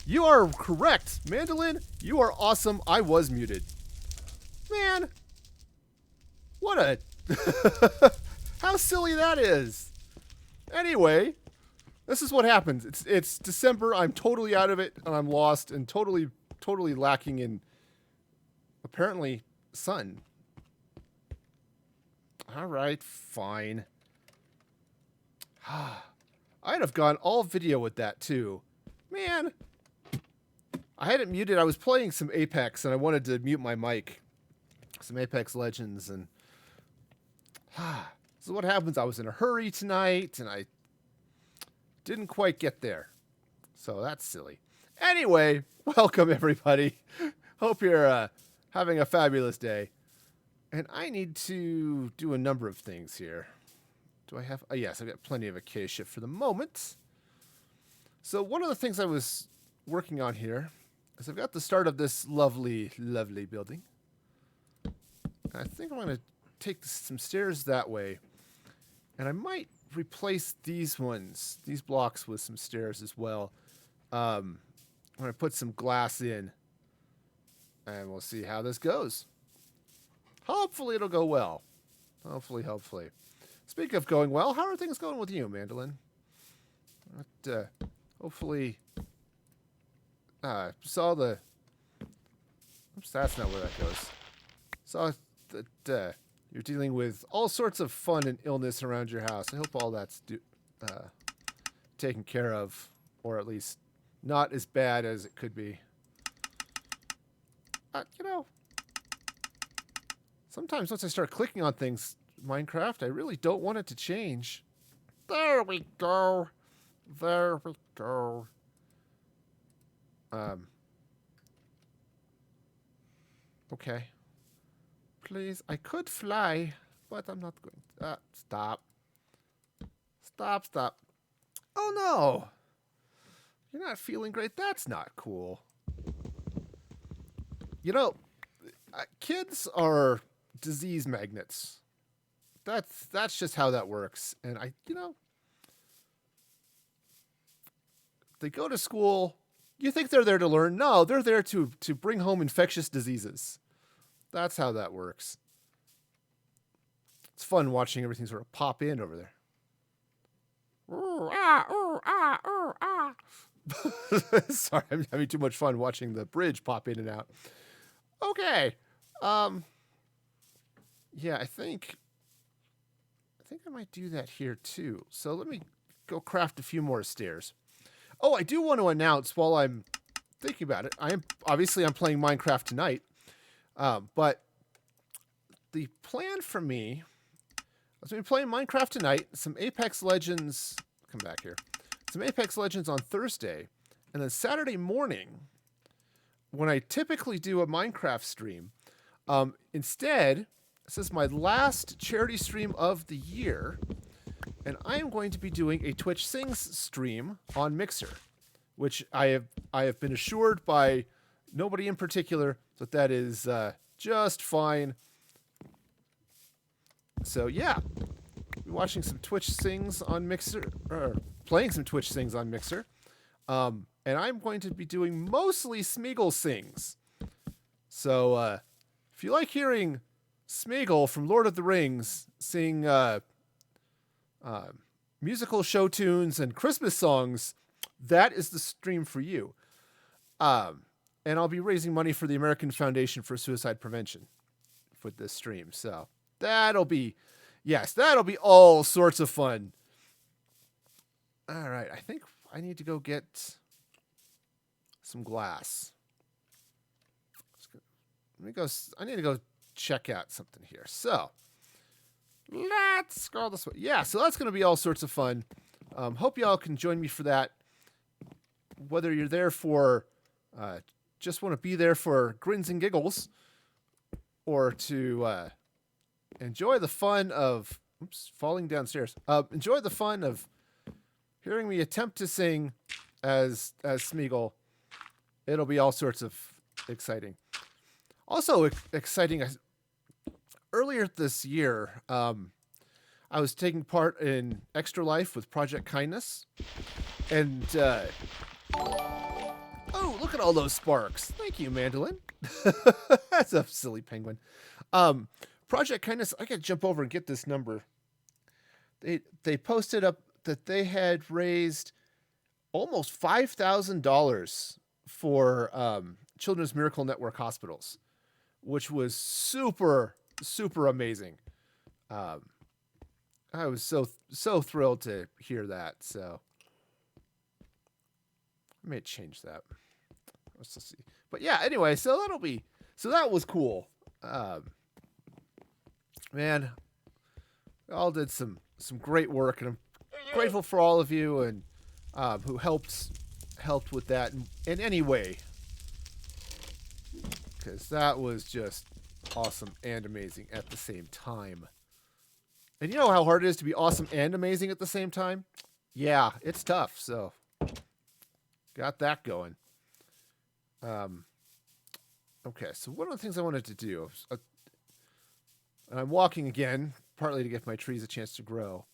You are correct. Mandolin, you are awesome. I was muted. Man, what a... how silly that is. Anyway, this is what happens. It's December. I'm totally out of it, and I'm lost, and totally lacking in, apparently, sun. All right, fine. I'd have gone all video with that, too. Man, I had it muted. I was playing some Apex, and I wanted to mute my mic. Some Apex Legends, and... this is what happens. I was in a hurry tonight, and I didn't quite get there. So that's silly. Anyway, welcome, everybody. Hope you're having a fabulous day. And I need to do a number of things here. Do I have... oh, yes, I've got plenty of acacia for the moment. So one of the things I was working on here is I've got the start of this lovely, lovely building. I think I'm going to take some stairs that way. And I might replace these blocks with some stairs as well. I'm going to put some glass in. And we'll see how this goes. Hopefully it'll go well. Hopefully. Speaking of going well, how are things going with you, Mandolin? Hopefully... saw the... oops, that's not where that goes. Saw that you're dealing with all sorts of fun and illness around your house. I hope all that's taken care of, or at least not as bad as it could be. You know, sometimes once I start clicking on things, Minecraft, I really don't want it to change. There we go. There we go. Okay. Please, I could fly, but I'm not going. Stop. Stop. Oh no! You're not feeling great. That's not cool. You know, kids are disease magnets. That's just how that works. And they go to school. You think they're there to learn? No, they're there to bring home infectious diseases. That's how that works. It's fun watching everything sort of pop in over there. Sorry, I'm having too much fun watching the bridge pop in and out. Okay. Yeah, I think I might do that here too. So let me go craft a few more stairs. Oh, I do want to announce while I'm thinking about it. I'm playing Minecraft tonight. But the plan for me, I was going to be playing Minecraft tonight, some Apex Legends, come back here, some Apex Legends on Thursday, and then Saturday morning, when I typically do a Minecraft stream, instead, this is my last charity stream of the year, and I am going to be doing a Twitch Sings stream on Mixer, which I have been assured by nobody in particular that is just fine. So yeah, we're watching some Twitch Sings on Mixer, or playing some Twitch Sings on Mixer, and I'm going to be doing mostly Smeagol sings. So if you like hearing Smeagol from Lord of the Rings sing musical show tunes and Christmas songs, that is the stream for you. And I'll be raising money for the American Foundation for Suicide Prevention with this stream. So that'll be all sorts of fun. All right, I think I need to go get some glass. I need to go check out something here. So Let's go this way. Yeah, so that's going to be all sorts of fun. Hope y'all can join me for that. Whether you're there for just want to be there for grins and giggles, or to enjoy the fun of falling downstairs. Enjoy the fun of hearing me attempt to sing as Smeagol. It'll be all sorts of exciting. Also exciting. Earlier this year, I was taking part in Extra Life with Project Kindness, and oh, look at all those sparks! Thank you, Mandolin. That's a silly penguin. Project Kindness. I gotta jump over and get this number. They posted up that they had raised almost $5,000 for Children's Miracle Network hospitals, which was super amazing. I was so thrilled to hear that. So I may change that. Let's see. But yeah, anyway, so that was cool. Man, we all did some great work, and I'm grateful for all of you and who helped with that in any way, because that was just awesome and amazing at the same time. And you know how hard it is to be awesome and amazing at the same time? Yeah, it's tough. So got that going. Okay, so one of the things I wanted to do, and I'm walking again, partly to give my trees a chance to grow.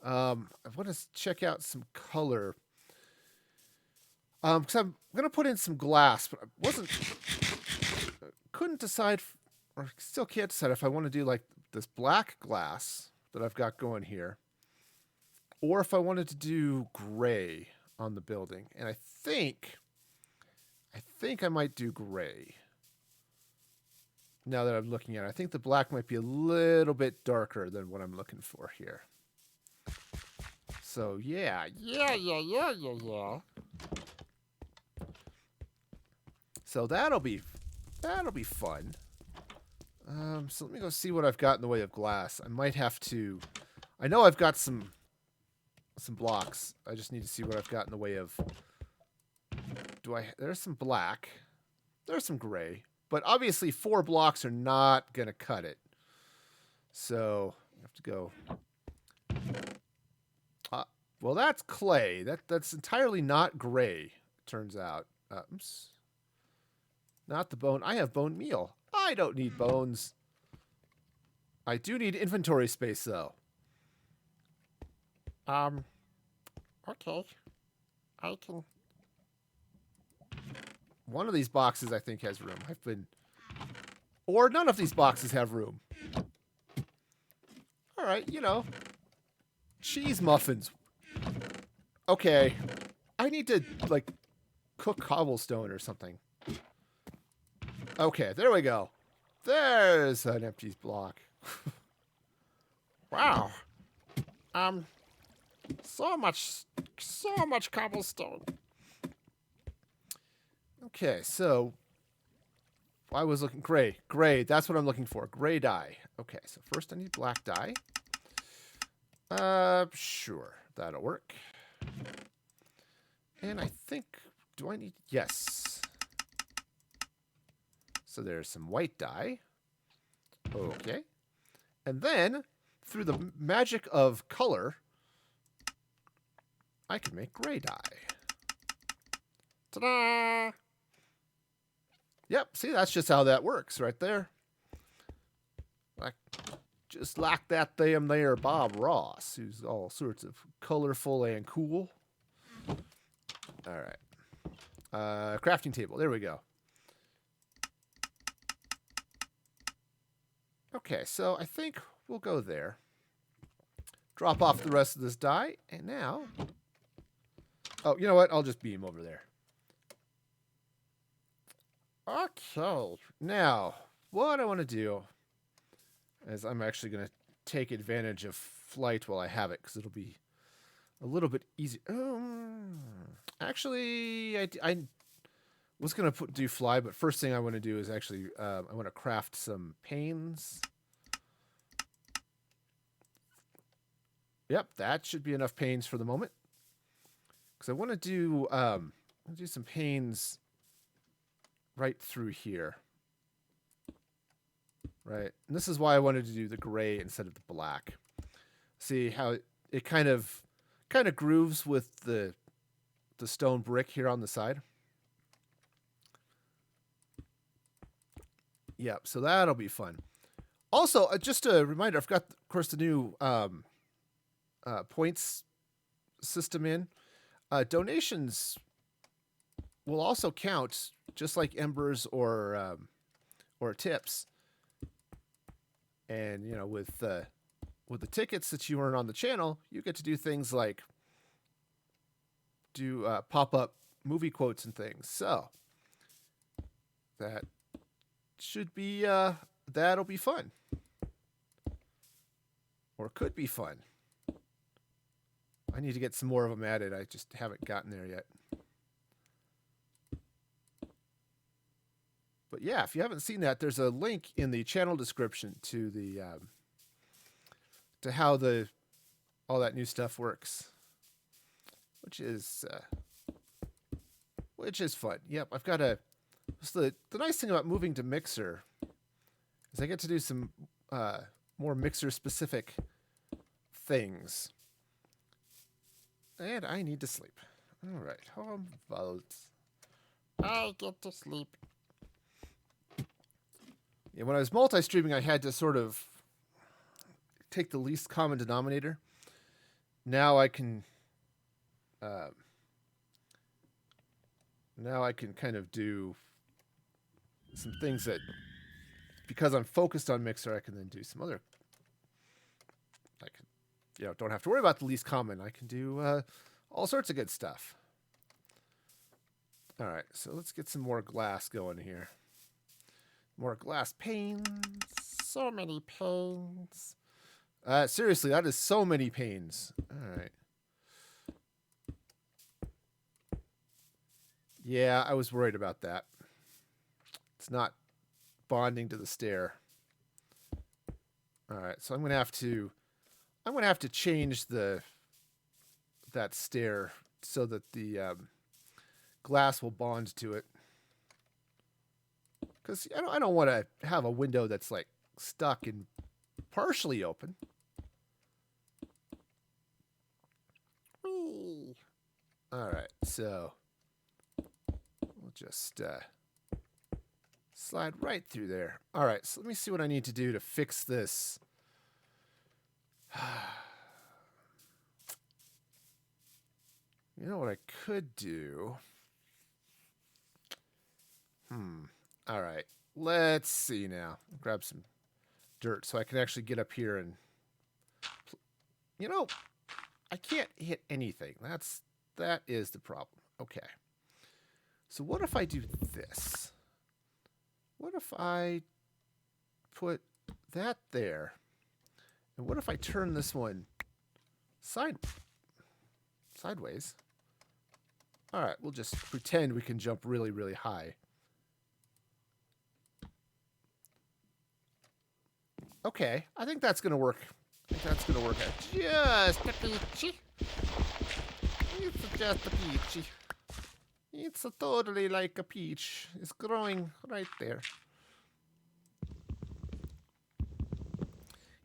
I want to check out some color. Because I'm going to put in some glass, but couldn't decide, or still can't decide if I want to do like this black glass that I've got going here, or if I wanted to do gray on the building. And I think I might do gray. Now that I'm looking at it, I think the black might be a little bit darker than what I'm looking for here. So yeah. So that'll be fun. So let me go see what I've got in the way of glass. I might have to. I know I've got some blocks. I just need to see what I've got in the way of. There's some black. There's some gray. But obviously 4 blocks are not going to cut it. So I have to go. Well, that's clay. That's entirely not gray, turns out. Oops. Not the bone. I have bone meal. I don't need bones. I do need inventory space, though. Okay. I can. One of these boxes, I think, has room. Or none of these boxes have room. All right, cheese muffins. Okay. I need to, like, cook cobblestone or something. Okay, there we go. There's an empty block. Wow. So much cobblestone. Okay, so I was looking gray. That's what I'm looking for. Gray dye. Okay, so first I need black dye. Sure, that'll work. And I think, do I need? Yes. So there's some white dye. Okay. And then, through the magic of color, I can make gray dye. Ta-da! Yep, see, that's just how that works right there. Just like that damn there Bob Ross, who's all sorts of colorful and cool. All right. Crafting table. There we go. Okay, so I think we'll go there. Drop off the rest of this dye, and now... Oh, you know what? I'll just beam over there. Okay. Now, what I want to do is I'm actually going to take advantage of flight while I have it, because it'll be a little bit easy. Actually, I was going to do fly, but first thing I want to do is actually I want to craft some panes. Yep, that should be enough panes for the moment. Because I want to do some panes right through here. Right, and this is why I wanted to do the gray instead of the black. See how it kind of grooves with the stone brick here on the side. Yep, so that'll be fun. Also, just a reminder, I've got, of course, the new points system in. Donations will also count, just like embers or tips. And with the tickets that you earn on the channel, you get to do things like do pop-up movie quotes and things. So that should be that'll be fun, or could be fun. I need to get some more of them added. I just haven't gotten there yet. But yeah, if you haven't seen that, there's a link in the channel description to the to how all that new stuff works, which is fun. Yep, I've got a. So the nice thing about moving to Mixer is I get to do some more Mixer specific things. And I need to sleep. All right, home votes. I get to sleep. Yeah, when I was multi-streaming, I had to sort of take the least common denominator. Now I can kind of do some things that, because I'm focused on Mixer, I can then do some other. I can, don't have to worry about the least common. I can do all sorts of good stuff. All right, so let's get some more glass going here. More glass panes. So many panes. Seriously, that is so many panes. All right. Yeah, I was worried about that. It's not bonding to the stair. All right, so I'm gonna have to change that stair so that the glass will bond to it. Because I don't want to have a window that's like stuck and partially open. Whee! All right, so we'll just slide right through there. All right, so let me see what I need to do to fix this. You know what I could do? All right, let's see now. Grab some dirt so I can actually get up here and... I can't hit anything. That is the problem. Okay. So what if I do this? What if I put that there? And what if I turn this one sideways? All right, we'll just pretend we can jump really, really high. Okay, I think that's going to work. I think that's going to work out just a peachy. It's just a peachy. It's totally like a peach. It's growing right there.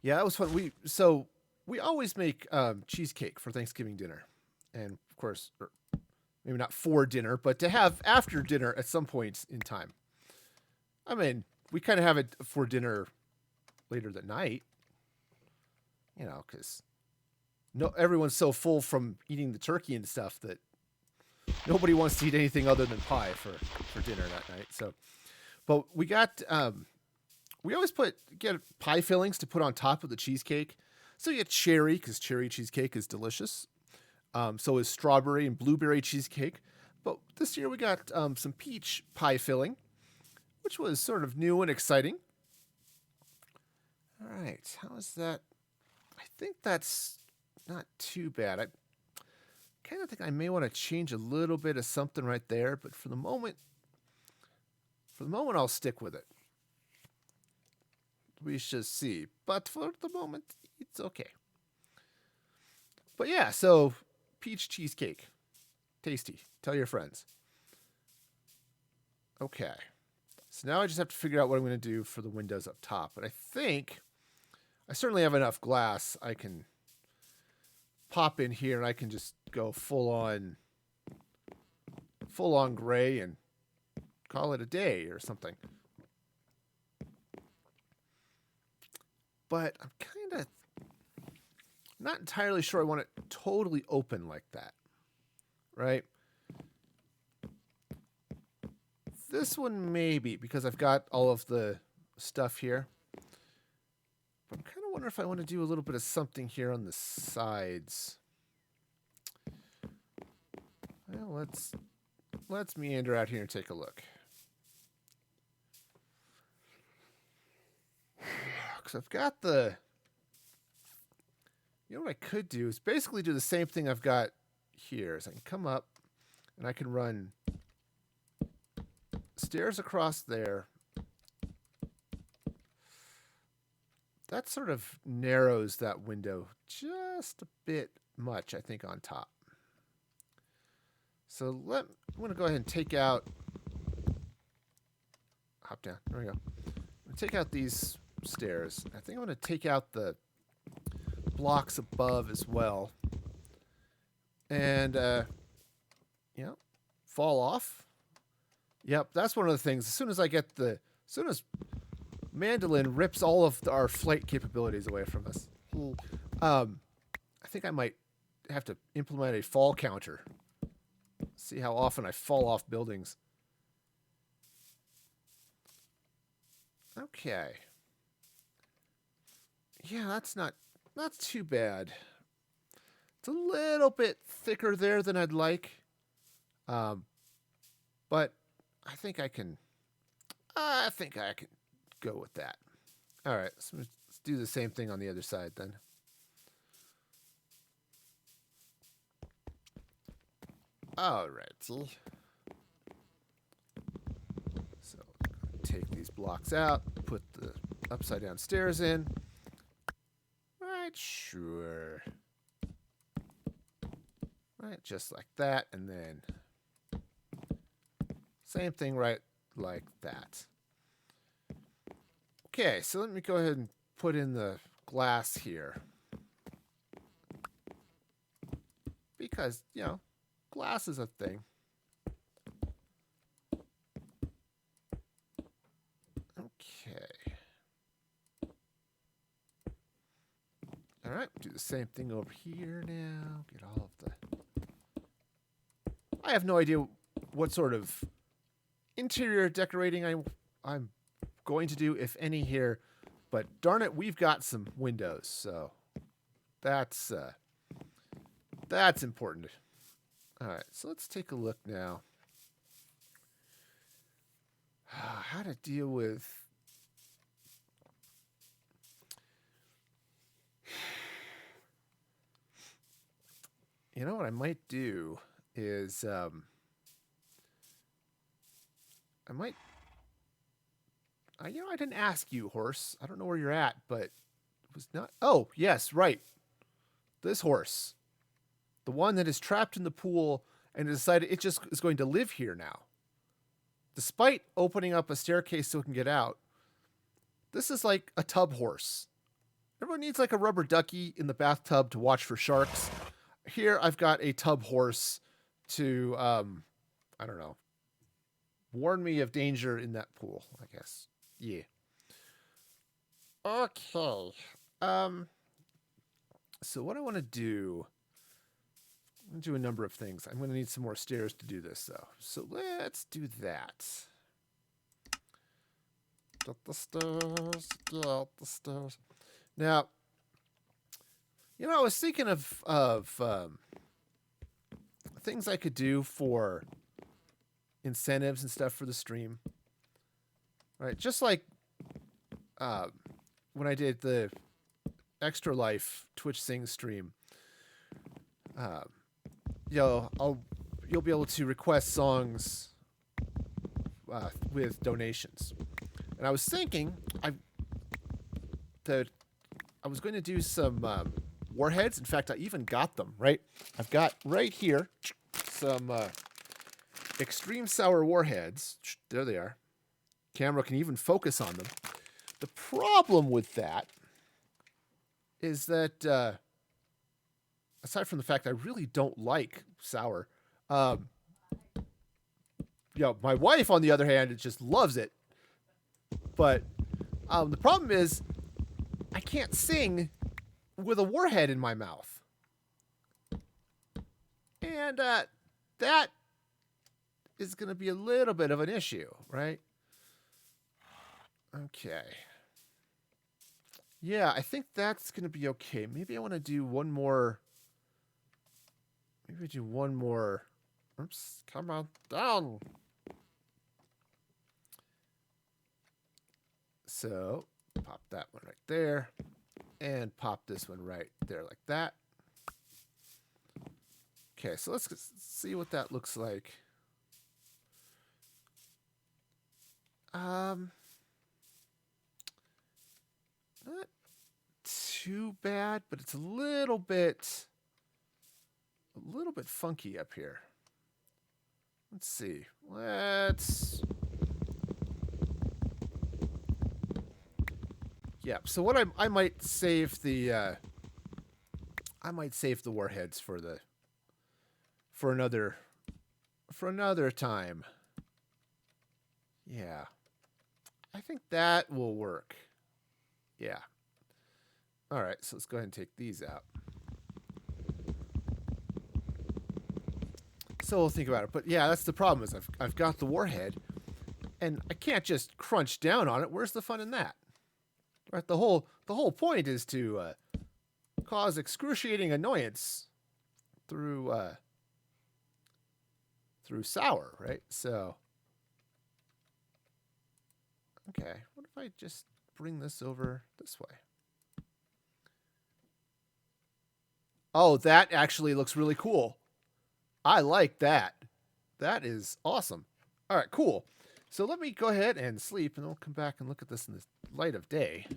Yeah, that was fun. We always make cheesecake for Thanksgiving dinner, and of course, maybe not for dinner, but to have after dinner at some point in time. I mean, we kind of have it for dinner later that night, because everyone's so full from eating the turkey and stuff that nobody wants to eat anything other than pie for dinner that night. So, but we got we always get pie fillings to put on top of the cheesecake. So you get cherry, because cherry cheesecake is delicious. So is strawberry and blueberry cheesecake. But this year we got some peach pie filling, which was sort of new and exciting. All right, how is that? I think that's not too bad. I kind of think I may want to change a little bit of something right there, but for the moment, I'll stick with it. We shall see. But for the moment, it's okay. But yeah, so peach cheesecake. Tasty. Tell your friends. Okay. So now I just have to figure out what I'm going to do for the windows up top. But I think I certainly have enough glass. I can pop in here and I can just go full on gray and call it a day or something. But I'm kind of not entirely sure I want it totally open like that. Right? This one maybe, because I've got all of the stuff here. But I'm kind of wondering if I want to do a little bit of something here on the sides. Well, let's meander out here and take a look. Because I've got the... You know what I could do is basically do the same thing I've got here. Is I can come up and I can run stairs across there. That sort of narrows that window just a bit much, I think, on top. So I'm going to go ahead and take out... Hop down. There we go. I'm going to take out these stairs. I think I'm going to take out the blocks above as well. And, you know, fall off. Yep, that's one of the things. As soon as Mandolin rips all of our flight capabilities away from us, I think I might have to implement a fall counter. See how often I fall off buildings. Okay. Yeah, that's not too bad. It's a little bit thicker there than I'd like. But I think I can go with that. All right, so let's do the same thing on the other side then. All righty. So take these blocks out, put the upside down stairs in. Right, sure. Right, just like that, and then same thing right like that. Okay, so let me go ahead and put in the glass here. Because, you know, glass is a thing. Okay. All right, do the same thing over here now. Get all of the... I have no idea what sort of interior decorating I'm going to do, if any, here. But darn it, we've got some windows, so that's important. All right, so let's take a look now. How to deal with... You know what I might do is I didn't ask you, horse. I don't know where you're at, but it was not... Oh, yes, right. This horse. The one that is trapped in the pool and decided it just is going to live here now. Despite opening up a staircase so it can get out, this is like a tub horse. Everyone needs like a rubber ducky in the bathtub to watch for sharks. Here I've got a tub horse to, I don't know, warn me of danger in that pool, I guess. Yeah. Okay. So what I want to do... I'm going to do a number of things. I'm going to need some more stairs to do this, though. So let's do that. Get the stairs. Get the stairs. Now, you know, I was thinking of things I could do for incentives and stuff for the stream. Right? Just like when I did the Extra Life Twitch Sing stream. You'll be able to request songs with donations, and I was thinking that I was going to do some warheads. In fact, I even got them, right? I've got right here some extreme sour warheads. There they are. Camera can even focus on them. The problem with that is that, aside from the fact I really don't like sour, my wife, on the other hand, just loves it. But the problem is I can't sing with a warhead in my mouth. And that is going to be a little bit of an issue, right? Okay. Yeah, I think that's going to be okay. Maybe I want to do one more. Maybe do one more. Oops, come on down. So, pop that one right there. And pop this one right there like that. Okay, so let's see what that looks like. Not too bad, but it's a little bit funky up here. Let's see. Yeah. So what I might save the warheads for another time. Yeah. I think that will work. Yeah. All right, so let's go ahead and take these out. So we'll think about it. But yeah, that's the problem is I've got the warhead, and I can't just crunch down on it. Where's the fun in that? Right. The whole point is to cause excruciating annoyance through sour, right? So okay, what if I just bring this over this way? Oh, that actually looks really cool. I like that. That is awesome. All right, cool. So let me go ahead and sleep, and we'll come back and look at this in the light of day.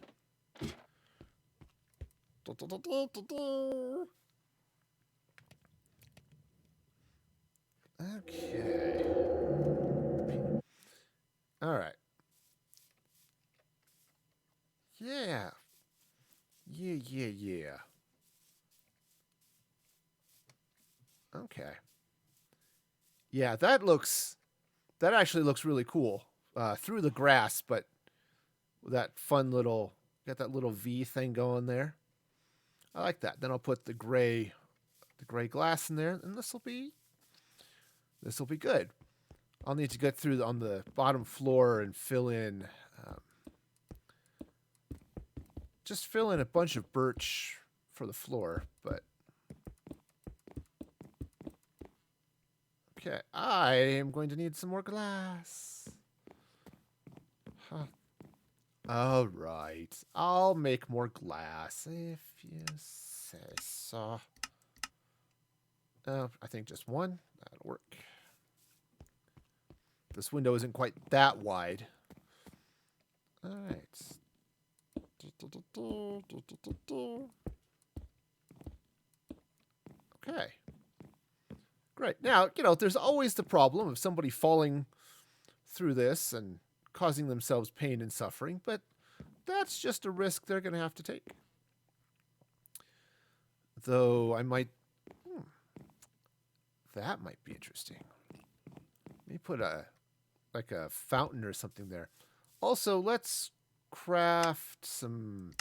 Okay. All right. Yeah. Yeah. Okay. Yeah, that actually looks really cool through the grass, but that fun little, got that little V thing going there. I like that. Then I'll put the gray glass in there, and this will be good. I'll need to get through on the bottom floor and fill in a bunch of birch for the floor, but okay, I am going to need some more glass. Huh. All right, I'll make more glass if you say so. I think just one. That'll work. This window isn't quite that wide. All right. Okay. Great. Now, there's always the problem of somebody falling through this and causing themselves pain and suffering, but that's just a risk they're going to have to take. Though I might... that might be interesting. Let me put a fountain or something there. Also, let's craft some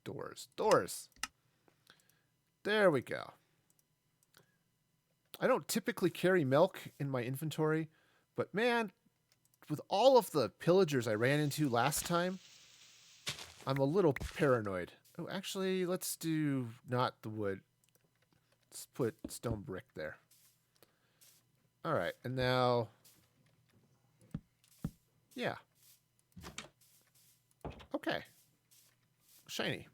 doors. There we go. I don't typically carry milk in my inventory, but man, with all of the pillagers I ran into last time, I'm a little paranoid. Oh, actually, let's do not the wood. Let's put stone brick there. All right, and now... yeah. Okay. Shiny.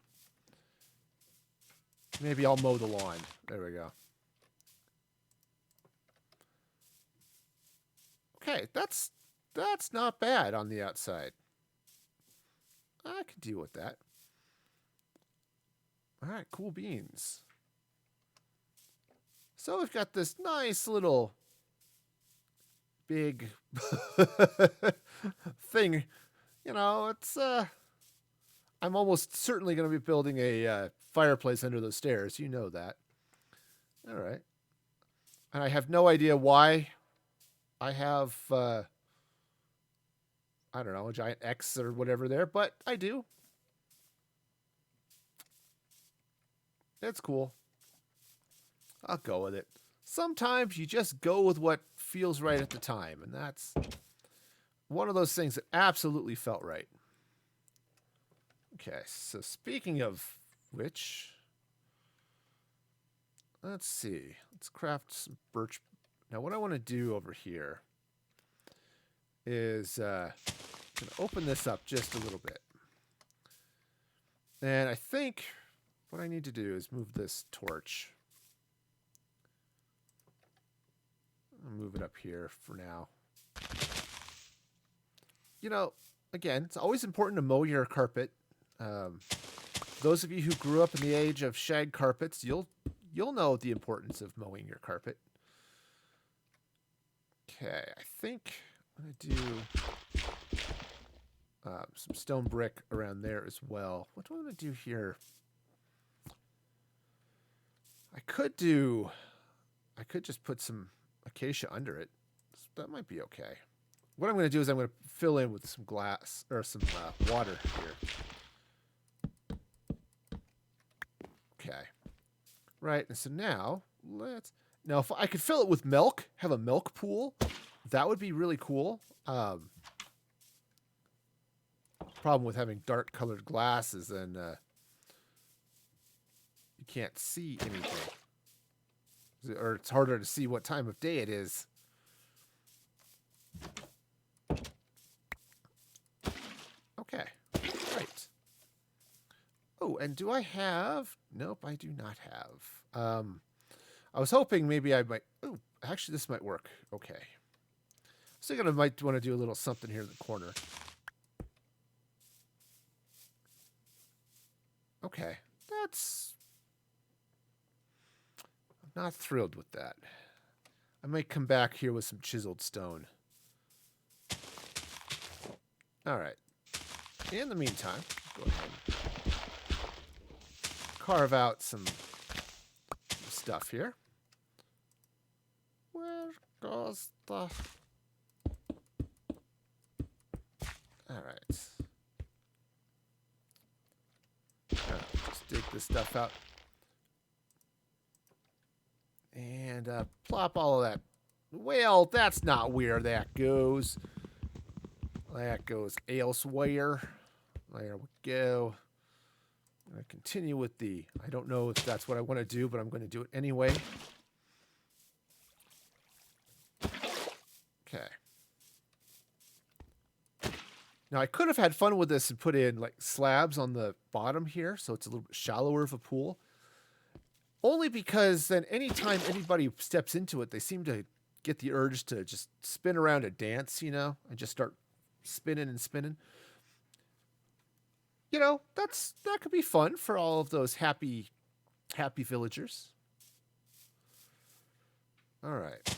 Maybe I'll mow the lawn. There we go. Okay, that's not bad on the outside. I can deal with that. All right, cool beans. So we've got this nice little big thing. You know, it's I'm almost certainly going to be building a fireplace under those stairs. You know that. All right. And I have no idea why I have I don't know, a giant X or whatever there, but I do. It's cool. I'll go with it. Sometimes you just go with what feels right at the time, and that's one of those things that absolutely felt right. Okay, so speaking of which, let's see. Let's craft some birch. Now, what I want to do over here is going to open this up just a little bit. And I think what I need to do is move this torch. I'll move it up here for now. You know, again, it's always important to mow your carpet. Those of you who grew up in the age of shag carpets, you'll know the importance of mowing your carpet. Okay, I think I'm going to do some stone brick around there as well. What do I want to do here? I could just put some acacia under it. That might be okay. What I'm going to do is I'm going to fill in with some glass or some water here. Okay. Right, and so now if I could fill it with milk, have a milk pool, that would be really cool. Problem with having dark colored glass is then you can't see anything. Or it's harder to see what time of day it is. Okay, right. Oh, and do I have... Nope, I do not have. I was hoping maybe I might... Oh, actually, this might work. Okay. I was thinking I might want to do a little something here in the corner. Okay, that's... I'm not thrilled with that. I might come back here with some chiseled stone. All right. In the meantime, go ahead and carve out some stuff here. Where goes the... All right. Just dig this stuff out. And plop all of that. Well, that's not where that goes. That goes elsewhere. There we go. I'm going to continue with the... I don't know if that's what I want to do, but I'm going to do it anyway. Okay. Now, I could have had fun with this and put in like slabs on the bottom here, so it's a little bit shallower of a pool. Only because then anytime anybody steps into it, they seem to get the urge to just spin around and dance, you know, and just start spinning and spinning. You know, that could be fun for all of those happy villagers. All right.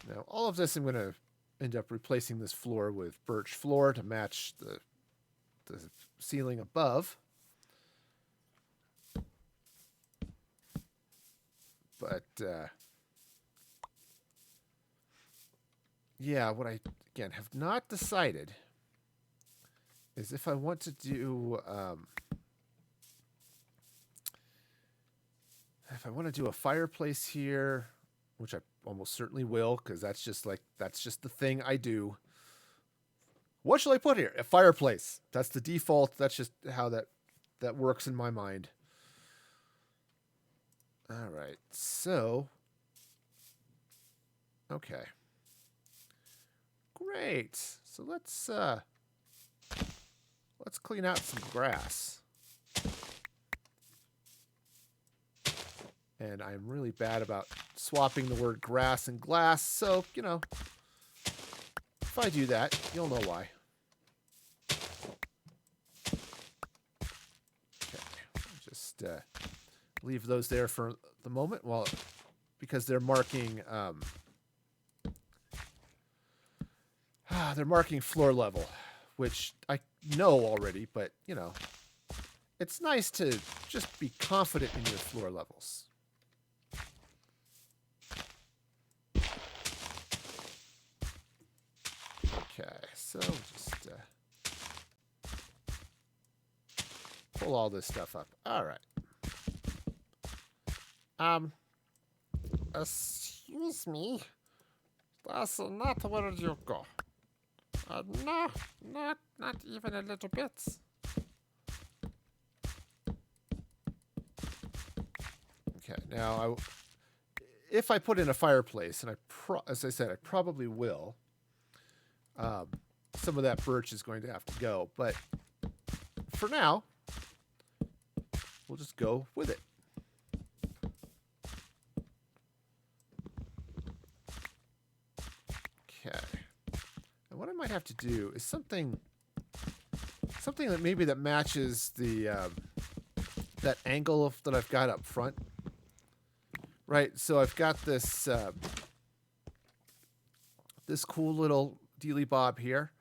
Now, all of this I'm going to end up replacing this floor with birch floor to match the ceiling above. But, yeah, what I, again, have not decided is if I want to do, if I want to do a fireplace here, which I almost certainly will, because that's just the thing I do. What shall I put here? A fireplace. That's the default. That's just how that works in my mind. All right, so, okay. Great. So let's clean out some grass. And I'm really bad about swapping the word grass and glass, so, you know, if I do that, you'll know why. leave those there for the moment, because they're marking they're marking floor level, which I know already, but you know, it's nice to just be confident in your floor levels. Okay, so just pull all this stuff up. All right. Excuse me. That's not where you go. No, not even a little bit. Okay, now if I put in a fireplace, and as I said, I probably will. Some of that birch is going to have to go, but for now, we'll just go with it. Okay. And what I might have to do is something that maybe that matches the that angle that I've got up front. Right, so I've got this this cool little dealy bob here.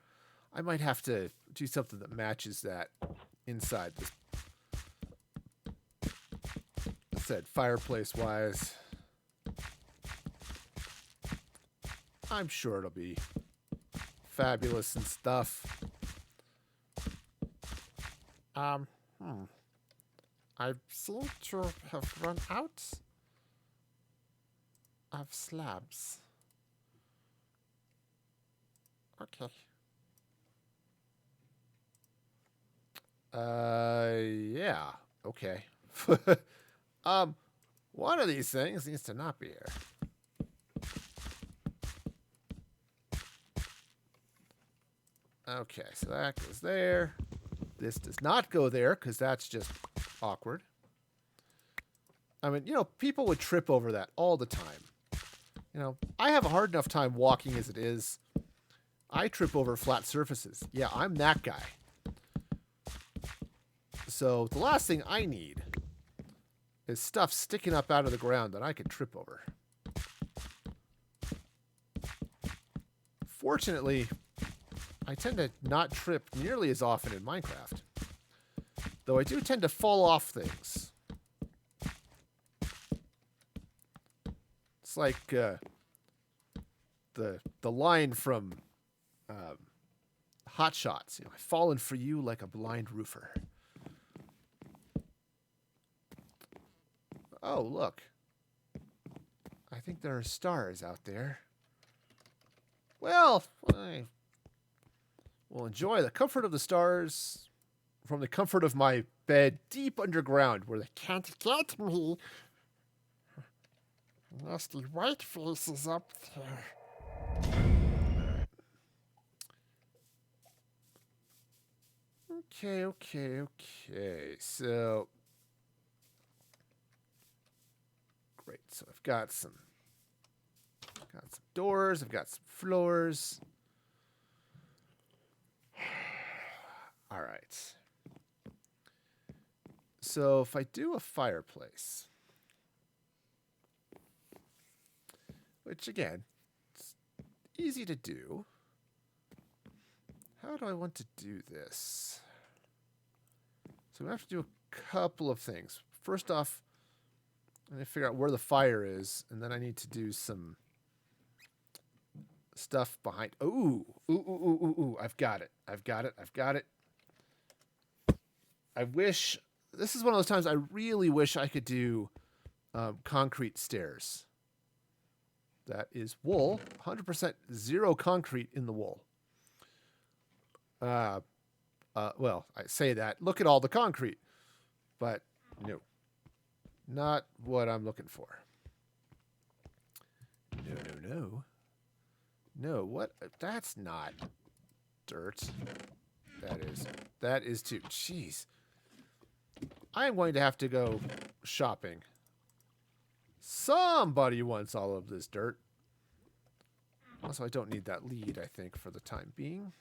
I might have to do something that matches that inside this. I said fireplace wise, I'm sure it'll be fabulous and stuff. I seem to have run out of slabs. Okay. Yeah. Okay. One of these things needs to not be here. Okay, so that goes there. This does not go there because that's just awkward. I mean, you know, people would trip over that all the time. You know, I have a hard enough time walking as it is. I trip over flat surfaces. Yeah, I'm that guy. So the last thing I need is stuff sticking up out of the ground that I can trip over. Fortunately, I tend to not trip nearly as often in Minecraft. Though I do tend to fall off things. It's like the line from Hot Shots. You know, I've fallen for you like a blind roofer. Oh, look. I think there are stars out there. Well, I will enjoy the comfort of the stars from the comfort of my bed deep underground where they can't get me. Nasty white faces up there. Okay. So, great. So I've got some doors. I've got some floors. All right. So if I do a fireplace, which again, it's easy to do. How do I want to do this? So we have to do a couple of things. First off, I need to figure out where the fire is, and then I need to do some stuff behind. Ooh. I've got it. I wish, this is one of those times I really wish I could do concrete stairs. That is wool, 100% zero concrete in the wool. Well, I say that. Look at all the concrete. But no. Not what I'm looking for. No, what? That's not dirt. That is too. Jeez. I'm going to have to go shopping. Somebody wants all of this dirt. Also, I don't need that lead, I think, for the time being.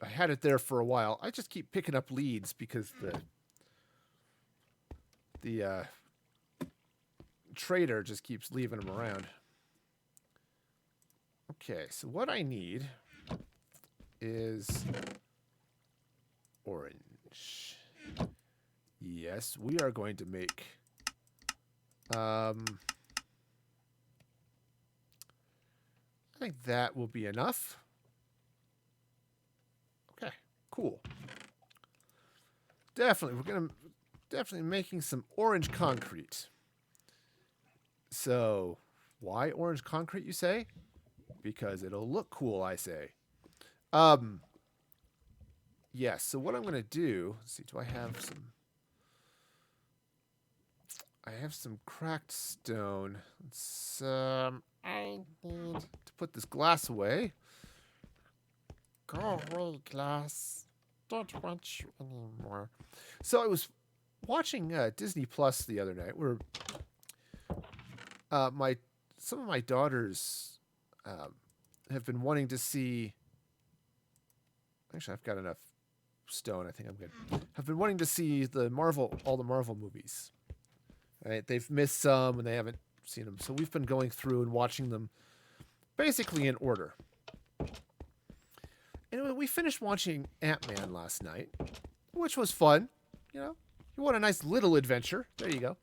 I had it there for a while. I just keep picking up leads because The trader just keeps leaving them around. Okay, so what I need is orange. Yes, we are going to make I think that will be enough. Okay, cool. Definitely, we're definitely making some orange concrete. So, why orange concrete, you say? Because it'll look cool, I say. Yes, so what I'm going to do, let's see, do I have some... I have some cracked stone. I need to put this glass away. Go away, glass. Don't want you anymore. So I was watching Disney Plus the other night, where some of my daughters have been wanting to see. Actually, I've got enough stone. I think I'm good. Have been wanting to see all the Marvel movies. Right? They've missed some and they haven't seen them, so we've been going through and watching them basically in order. Anyway, we finished watching Ant-Man last night, which was fun. You know, you want a nice little adventure. There you go.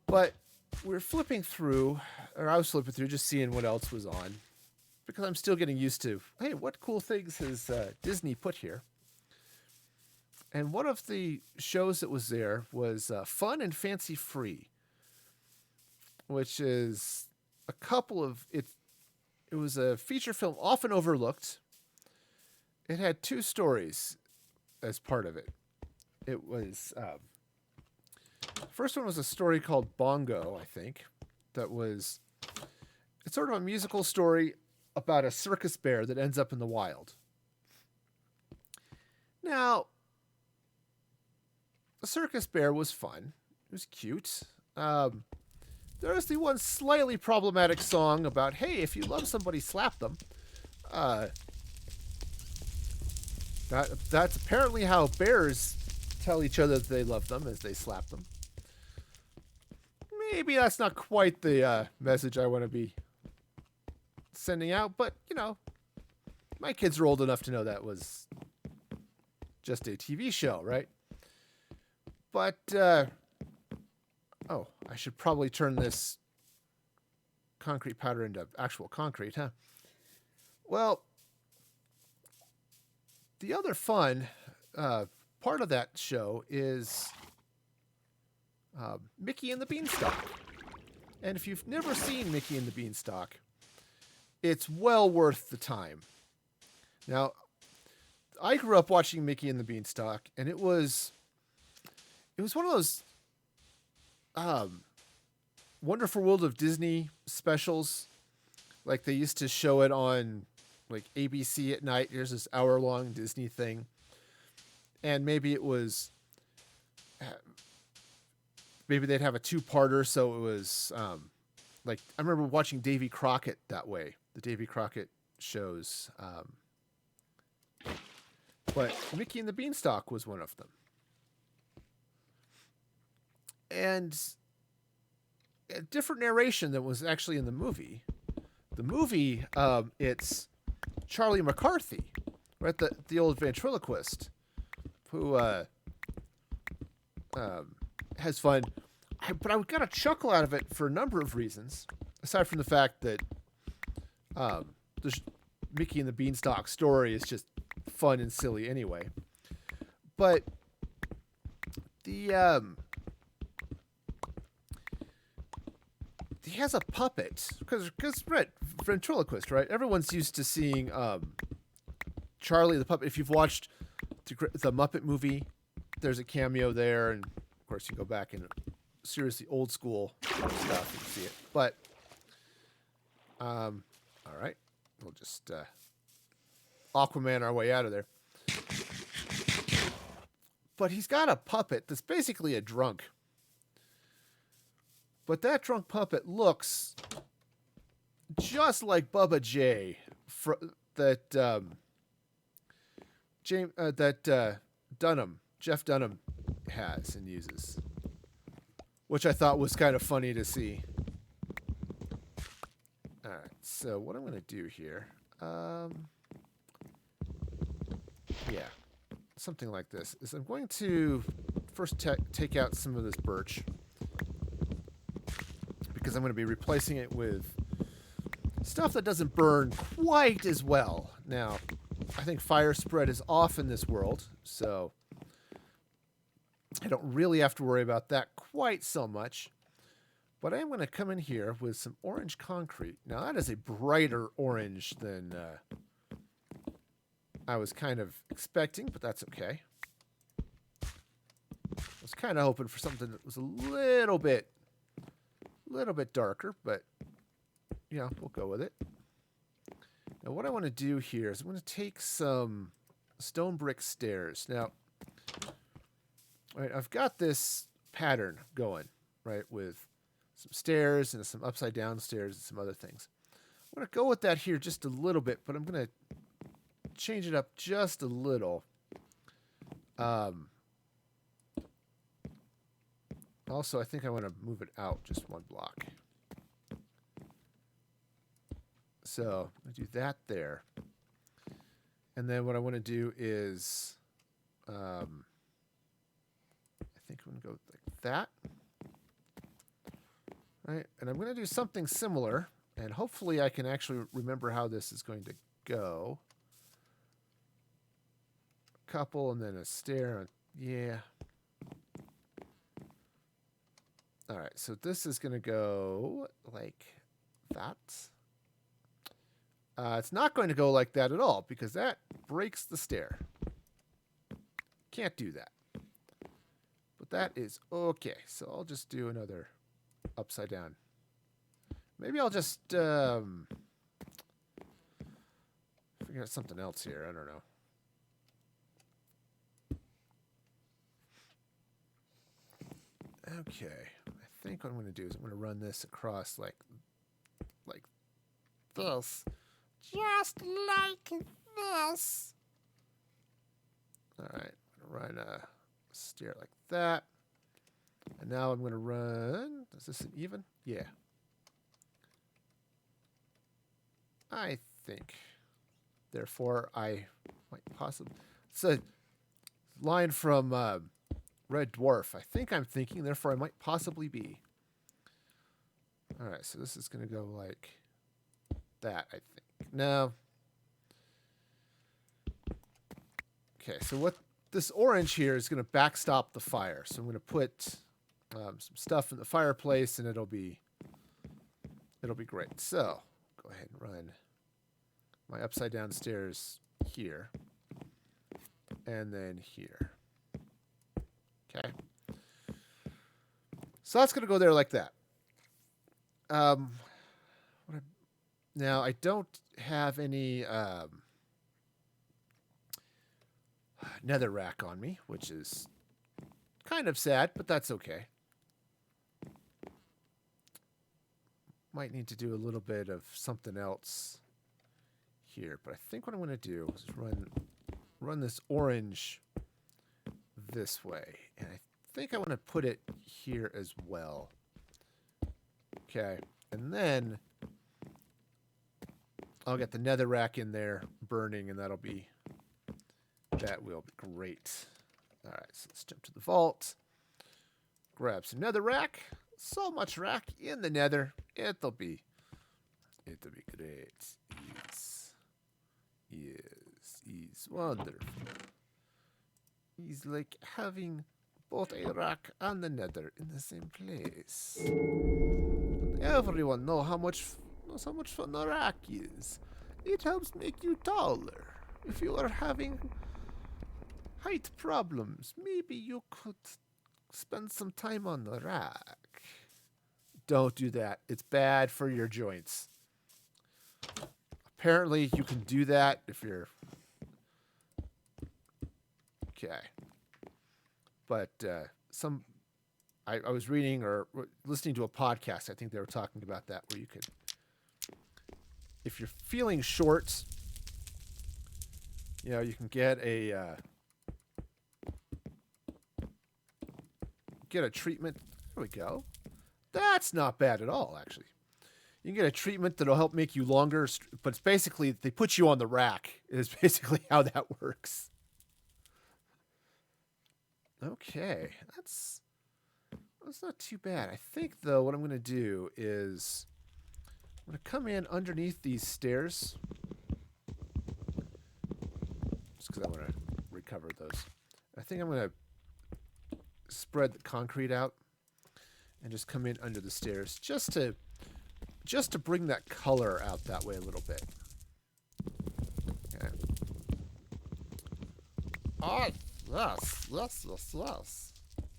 But we're flipping through, or I was flipping through, just seeing what else was on, because I'm still getting used to, hey, what cool things has Disney put here? And one of the shows that was there was Fun and Fancy Free, which is a couple of it. It was a feature film often overlooked. It had two stories as part of it. It was first one was a story called Bongo, I think. It's sort of a musical story about a circus bear that ends up in the wild. Now, the circus bear was fun. It was cute. There was the one slightly problematic song about, hey, if you love somebody, slap them. That's apparently how bears tell each other that they love them, as they slap them. Maybe that's not quite the message I want to be sending out, but, you know, my kids are old enough to know that was just a TV show, right? But, oh, I should probably turn this concrete powder into actual concrete, huh? Well, the other fun part of that show is Mickey and the Beanstalk. And if you've never seen Mickey and the Beanstalk, it's well worth the time. Now, I grew up watching Mickey and the Beanstalk, and it was one of those Wonderful World of Disney specials. Like, they used to show it on like ABC at night. Here's this hour-long Disney thing. And maybe it was maybe they'd have a two-parter, so it was like, I remember watching Davy Crockett that way. The Davy Crockett shows. But Mickey and the Beanstalk was one of them. And a different narration than was actually in the movie. The movie, it's Charlie McCarthy, right? The old ventriloquist who has fun. But I got a chuckle out of it for a number of reasons, aside from the fact that the Mickey and the Beanstalk story is just fun and silly anyway. But he has a puppet because right, ventriloquist, right? Everyone's used to seeing Charlie the puppet. If you've watched the Muppet movie, there's a cameo there, and of course you go back and seriously old school stuff and see it. But all right, we'll just Aquaman our way out of there. But he's got a puppet that's basically a drunk. But that drunk puppet looks just like Bubba J. Jeff Dunham has and uses, which I thought was kind of funny to see. All right, so what I'm going to do here, yeah, something like this, is I'm going to first take out some of this birch, because I'm going to be replacing it with stuff that doesn't burn quite as well. Now, I think fire spread is off in this world, so I don't really have to worry about that quite so much. But I am going to come in here with some orange concrete. Now, that is a brighter orange than I was kind of expecting, but that's okay. I was kind of hoping for something that was a little bit darker, but yeah, we'll go with it. Now, what I want to do here is I'm going to take some stone brick stairs. Now, all right, I've got this pattern going, right, with some stairs and some upside down stairs and some other things. I'm going to go with that here just a little bit, but I'm going to change it up just a little. Also, I think I want to move it out just one block. So I'm going to do that there. And then what I want to do is, I think I'm going to go like that. Right, and I'm going to do something similar, and hopefully I can actually remember how this is going to go. A couple, and then a stair. Yeah. All right, so this is going to go like that. It's not going to go like that at all, because that breaks the stair. Can't do that. But that is okay, so I'll just do another upside down. Maybe I'll just figure out something else here. I don't know. Okay. I think what I'm going to do is I'm going to run this across like this. Just like this. All right. I'm going to run a stair like that. And now I'm going to run. Is this an even? Yeah. I think. Therefore, I might possibly. It's a line from Red Dwarf. I think I'm thinking. Therefore, I might possibly be. All right. So this is going to go like that, I think. No. Okay. So what this orange here is going to backstop the fire. So I'm going to put some stuff in the fireplace, and it'll be great. So go ahead and run my upside down stairs here, and then here. Okay. So that's going to go there like that. Now I don't have any nether rack on me, which is kind of sad, but that's okay. Might need to do a little bit of something else here, but I think what I'm going to do is run this orange this way, and I think I want to put it here as well. Okay, and then I'll get the netherrack in there burning, and that will be great. All right, so let's jump to the vault, grab some netherrack. So much rack in the nether. It'll be great. Yes, wonderful. It's like having both a rack and the nether in the same place. And everyone knows how much fun a rack is. It helps make you taller. If you are having height problems, maybe you could spend some time on the rack. Don't do that. It's bad for your joints. Apparently, you can do that if you're... Okay. But I was reading or listening to a podcast. I think they were talking about that, where you could... If you're feeling short, you can get a... get a treatment. There we go. That's not bad at all, actually. You can get a treatment that'll help make you longer, but it's basically, they put you on the rack, is basically how that works. Okay, that's not too bad. I think, though, what I'm going to do is I'm going to come in underneath these stairs. Just because I want to recover those. I think I'm going to spread the concrete out and just come in under the stairs just to bring that color out that way a little bit. Okay. Oh, yes.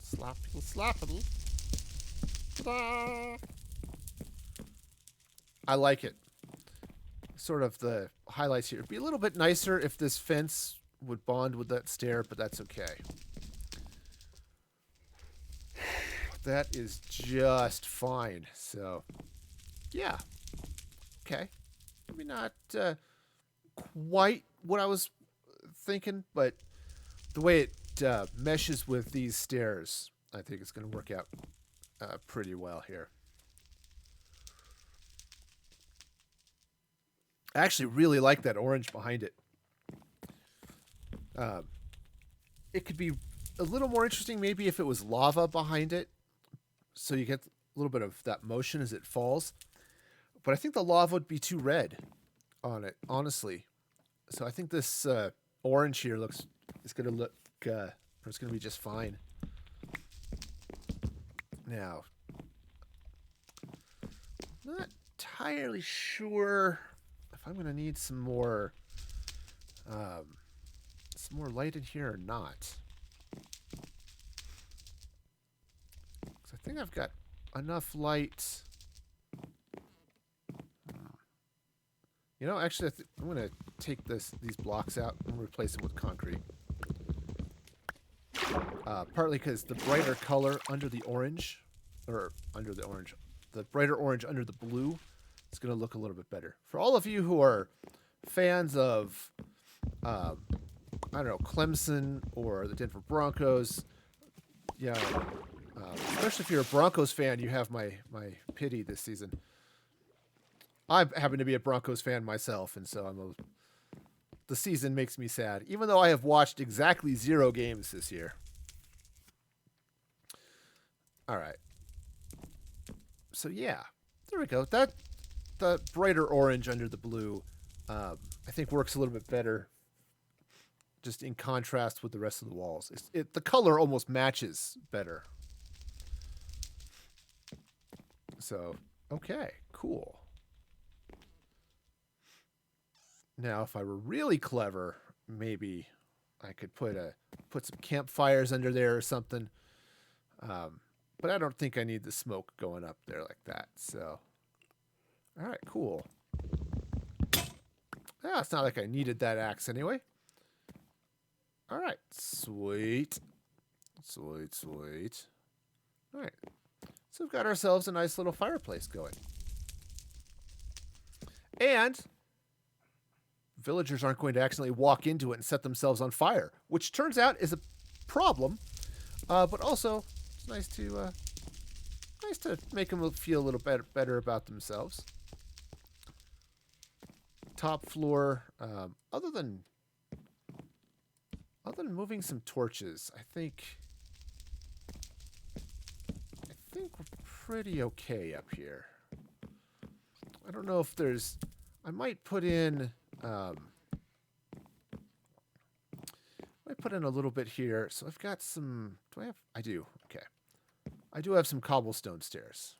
Slappity. Ta-da! I like it. Sort of the highlights here. It'd be a little bit nicer if this fence would bond with that stair, but that's okay. That is just fine. So, yeah. Okay. Maybe not quite what I was thinking, but the way it meshes with these stairs, I think it's going to work out pretty well here. I actually really like that orange behind it. It could be a little more interesting maybe if it was lava behind it, so you get a little bit of that motion as it falls. But I think the lava would be too red on it, honestly. So I think this orange here it's going to look, it's going to be just fine. Now, not entirely sure if I'm going to need some more light in here or not. So I think I've got enough light. You know, actually, I'm going to take these blocks out and replace them with concrete. Partly because the brighter color under the orange, the brighter orange under the blue, it's going to look a little bit better. For all of you who are fans of, I don't know, Clemson or the Denver Broncos, yeah, especially if you're a Broncos fan, you have my pity this season. I happen to be a Broncos fan myself, and so the season makes me sad, even though I have watched exactly 0 games this year. All right. So yeah, there we go. The brighter orange under the blue, I think works a little bit better, just in contrast with the rest of the walls. The color almost matches better. So, okay, cool. Now, if I were really clever, maybe I could put some campfires under there or something. But I don't think I need the smoke going up there like that. So, all right, cool. Yeah, it's not like I needed that axe anyway. All right, sweet. All right, so we've got ourselves a nice little fireplace going. And villagers aren't going to accidentally walk into it and set themselves on fire, which turns out is a problem. But also, it's nice to make them feel a little better about themselves. Top floor. Other than moving some torches, I think we're pretty okay up here. I don't know if there's. I might put in. I put in a little bit here. So I've got some. Do I have? I do. Okay. I do have some cobblestone stairs.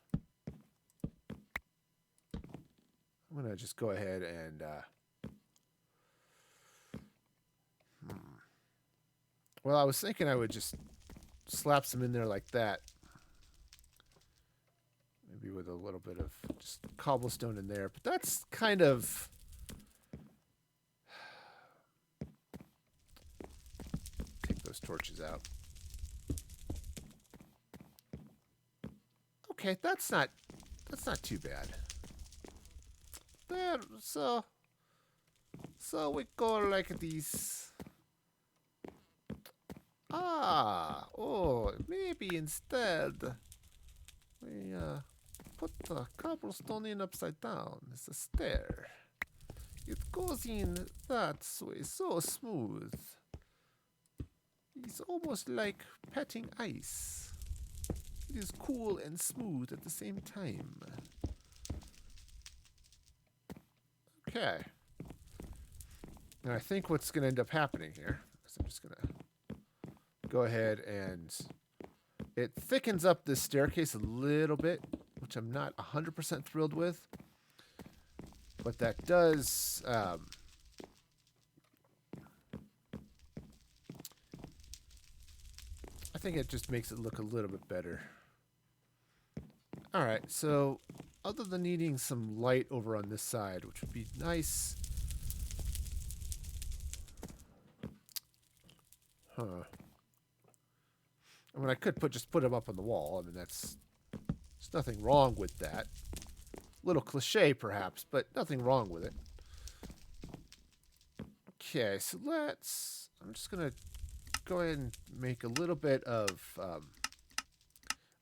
I'm going to just go ahead and... Well, I was thinking I would just slap some in there like that. Maybe with a little bit of just cobblestone in there. But that's kind of... Take those torches out. Okay, that's not too bad. There, so we go like this. Oh, maybe instead we put the cobblestone in upside down. It's a stair. It goes in that way, so smooth. It's almost like petting ice. It is cool and smooth at the same time. Okay. And I think what's going to end up happening here is I'm just going to go ahead and it thickens up this staircase a little bit, which I'm not 100% thrilled with. But that does... I think it just makes it look a little bit better. Alright, so other than needing some light over on this side, which would be nice... Huh. I mean, I could just put them up on the wall. I mean, there's nothing wrong with that. Little cliche, perhaps, but nothing wrong with it. Okay, so I'm just going to go ahead and make a little bit of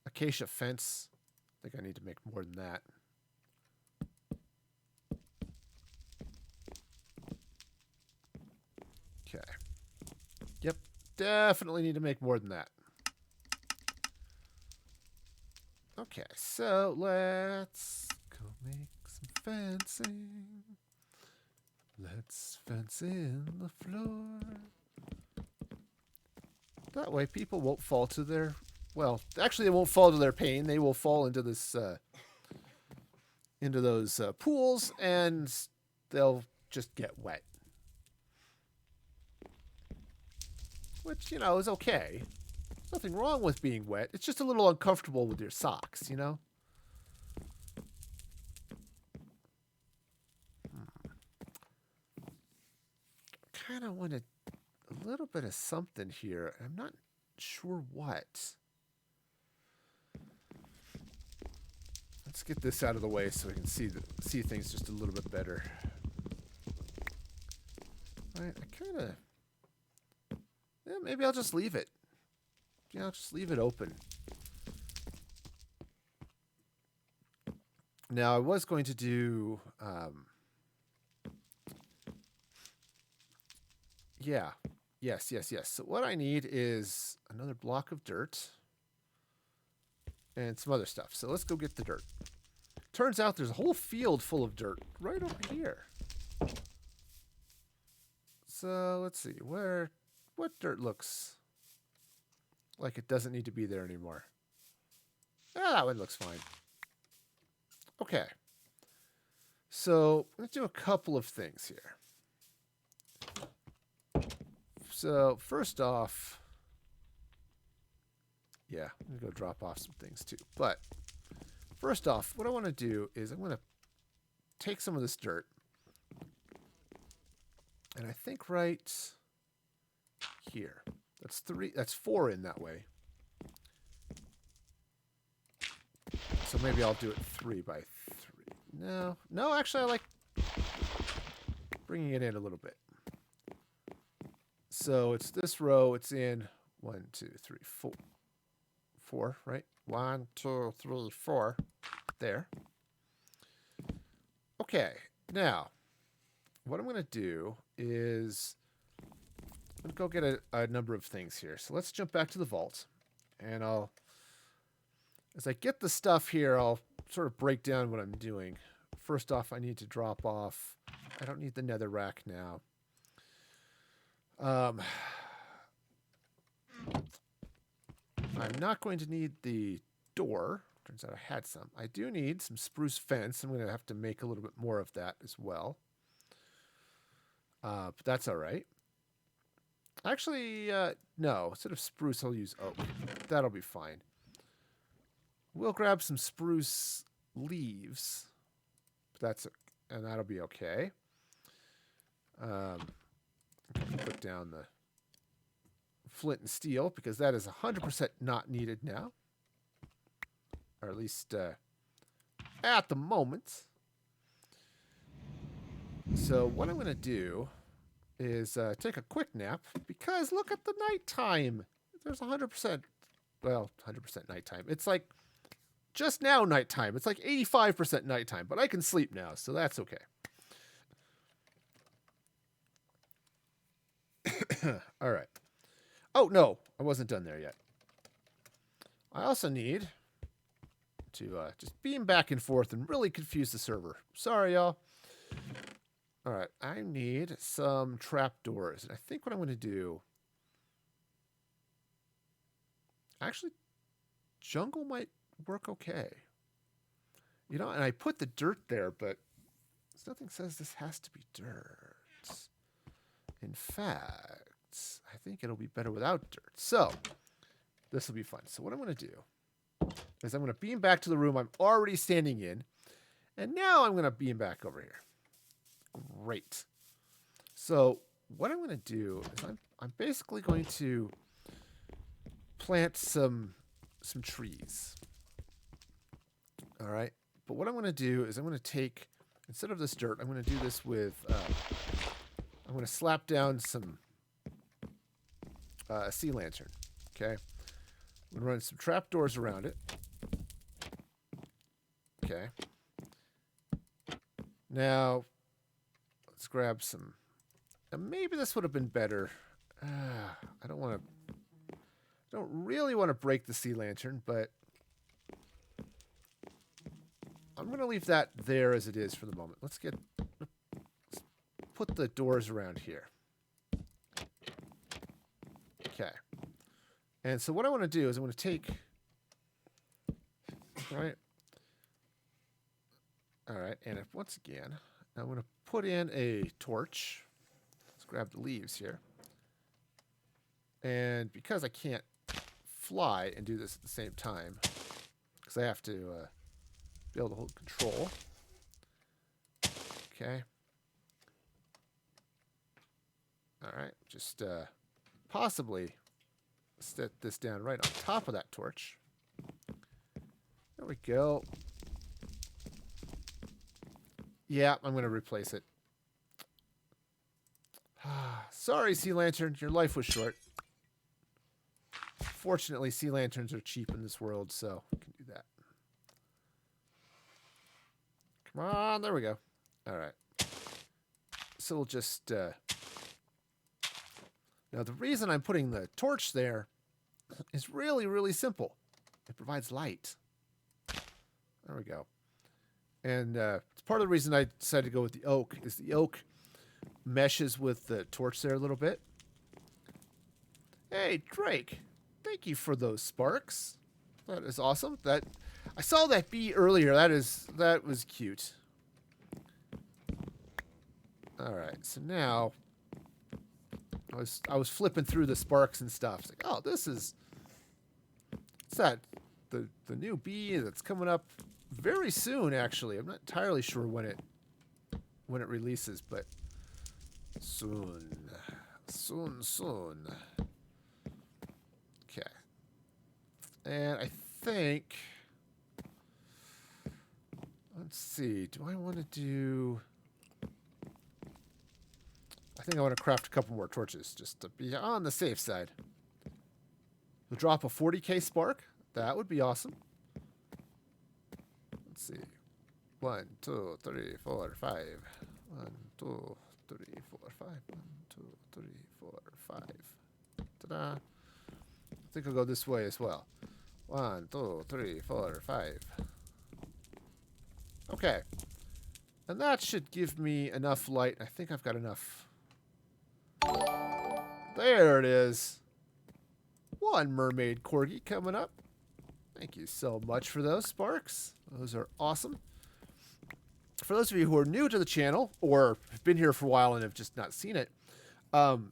acacia fence. I think I need to make more than that. Okay. Yep, definitely need to make more than that. Okay, so let's go make some fencing. Let's fence in the floor. That way people won't fall to their... Well, actually they won't fall to their pain. They will fall into this... into those pools, and they'll just get wet. Which, you know, is okay. There's nothing wrong with being wet. It's just a little uncomfortable with your socks, you know? Kind of wanted a little bit of something here. I'm not sure what. Let's get this out of the way so we can see things just a little bit better. All right, I kind of... Yeah, maybe I'll just leave it. Yeah, I'll just leave it open. Now, I was going to do... yeah. Yes. So what I need is another block of dirt. And some other stuff. So let's go get the dirt. Turns out there's a whole field full of dirt right over here. So let's see. What dirt looks like it doesn't need to be there anymore? Ah, that one looks fine. Okay. So let's do a couple of things here. So first off, yeah, I'm going to go drop off some things too. But first off, what I want to do is I'm going to take some of this dirt. And I think right here. That's 4 in that way. So maybe I'll do it 3 by 3. No, actually I like bringing it in a little bit. So it's this row, it's in 1, 2, 3, 4. 4, right? 1, 2, 3, 4. There. Okay. Now, what I'm going to do is I'm going to go get a number of things here. So let's jump back to the vault. And as I get the stuff here, I'll sort of break down what I'm doing. First off, I need to drop off. I don't need the nether rack now. I'm not going to need the door. Turns out I had some. I do need some spruce fence. I'm going to have to make a little bit more of that as well. But that's all right. Actually, no. Instead of spruce, I'll use oak. That'll be fine. We'll grab some spruce leaves. And that'll be okay. Put down the flint and steel because that is 100% not needed now. Or at least at the moment. So what I'm going to do is take a quick nap because look at the nighttime. There's 100% well, 100% nighttime. It's like just now nighttime. It's like 85% nighttime, but I can sleep now, so that's okay. All right. Oh, no, I wasn't done there yet. I also need to just beam back and forth and really confuse the server. Sorry, y'all. All right, I need some trapdoors. And I think what I'm going to do... Actually, jungle might work okay. You know, and I put the dirt there, but nothing says this has to be dirt. In fact, I think it'll be better without dirt. So, this will be fun. So what I'm going to do is I'm going to beam back to the room I'm already standing in. And now I'm going to beam back over here. Great. So what I'm going to do is I'm basically going to plant some trees. All right. But what I'm going to do is I'm going to take, instead of this dirt, I'm going to do this with, I'm going to slap down some sea lantern. Okay. I'm going to run some trapdoors around it. Okay. Now, let's grab some. Maybe this would have been better. I don't really want to break the sea lantern, but I'm going to leave that there as it is for the moment. Let's put the doors around here. Okay. And so what I want to do is I want to take, right? All right, and once again, I'm going to put in a torch. Let's grab the leaves here. And because I can't fly and do this at the same time, because I have to be able to hold control. Okay. All right, just possibly set this down right on top of that torch. There we go. Yeah, I'm going to replace it. Sorry, sea lantern. Your life was short. Fortunately, sea lanterns are cheap in this world, so we can do that. Come on. There we go. All right. So we'll just... Now, the reason I'm putting the torch there is really, really simple. It provides light. There we go. And it's part of the reason I decided to go with the oak is the oak meshes with the torch there a little bit. Hey, Drake. Thank you for those sparks. That is awesome. I saw that bee earlier. That was cute. All right. So now I was flipping through the sparks and stuff. It's like, oh, this is the new bee that's coming up very soon, actually. I'm not entirely sure when it releases, but soon. Okay. And I think, let's see, do I want to do... I think I want to craft a couple more torches just to be on the safe side. We'll drop a 40k spark. That would be awesome. Let's see. 1, 2, 3, 4, 5. 1, 2, 3, 4, 5. 1, 2, 3, 4, 5. Ta-da. I think I'll go this way as well. 1, 2, 3, 4, 5. Okay. And that should give me enough light. I think I've got enough. There it is. One mermaid corgi coming up. Thank you so much for those sparks. Those are awesome. For those of you who are new to the channel or have been here for a while and have just not seen it,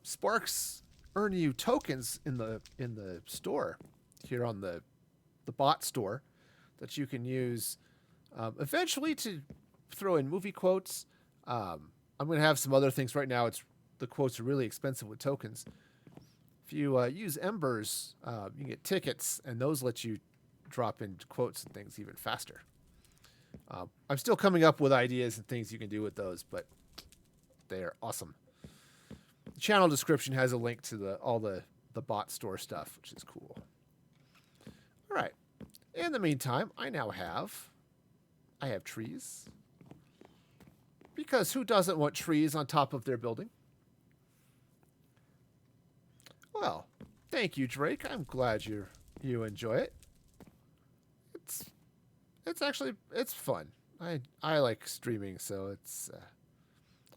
sparks earn you tokens in the store here on the bot store that you can use eventually to throw in movie quotes. I'm going to have some other things right now. The quotes are really expensive with tokens. If you use Embers, you can get tickets, and those let you drop in quotes and things even faster. I'm still coming up with ideas and things you can do with those, but they are awesome. The channel description has a link to all the bot store stuff, which is cool. In the meantime, I have trees. Because who doesn't want trees on top of their building? Well, thank you, Drake. I'm glad you enjoy it. It's actually fun. I like streaming, so it's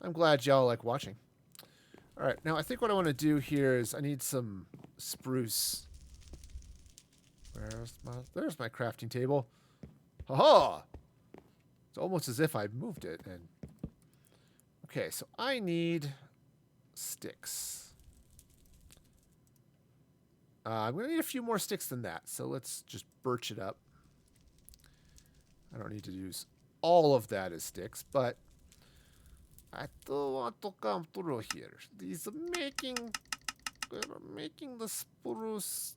I'm glad y'all like watching. All right, now I think what I want to do here is I need some spruce. There's my crafting table. Ha! It's almost as if I moved it. And okay, so I need sticks. I'm going to need a few more sticks than that, so let's just birch it up. I don't need to use all of that as sticks, but I do want to come through here. These making the spruce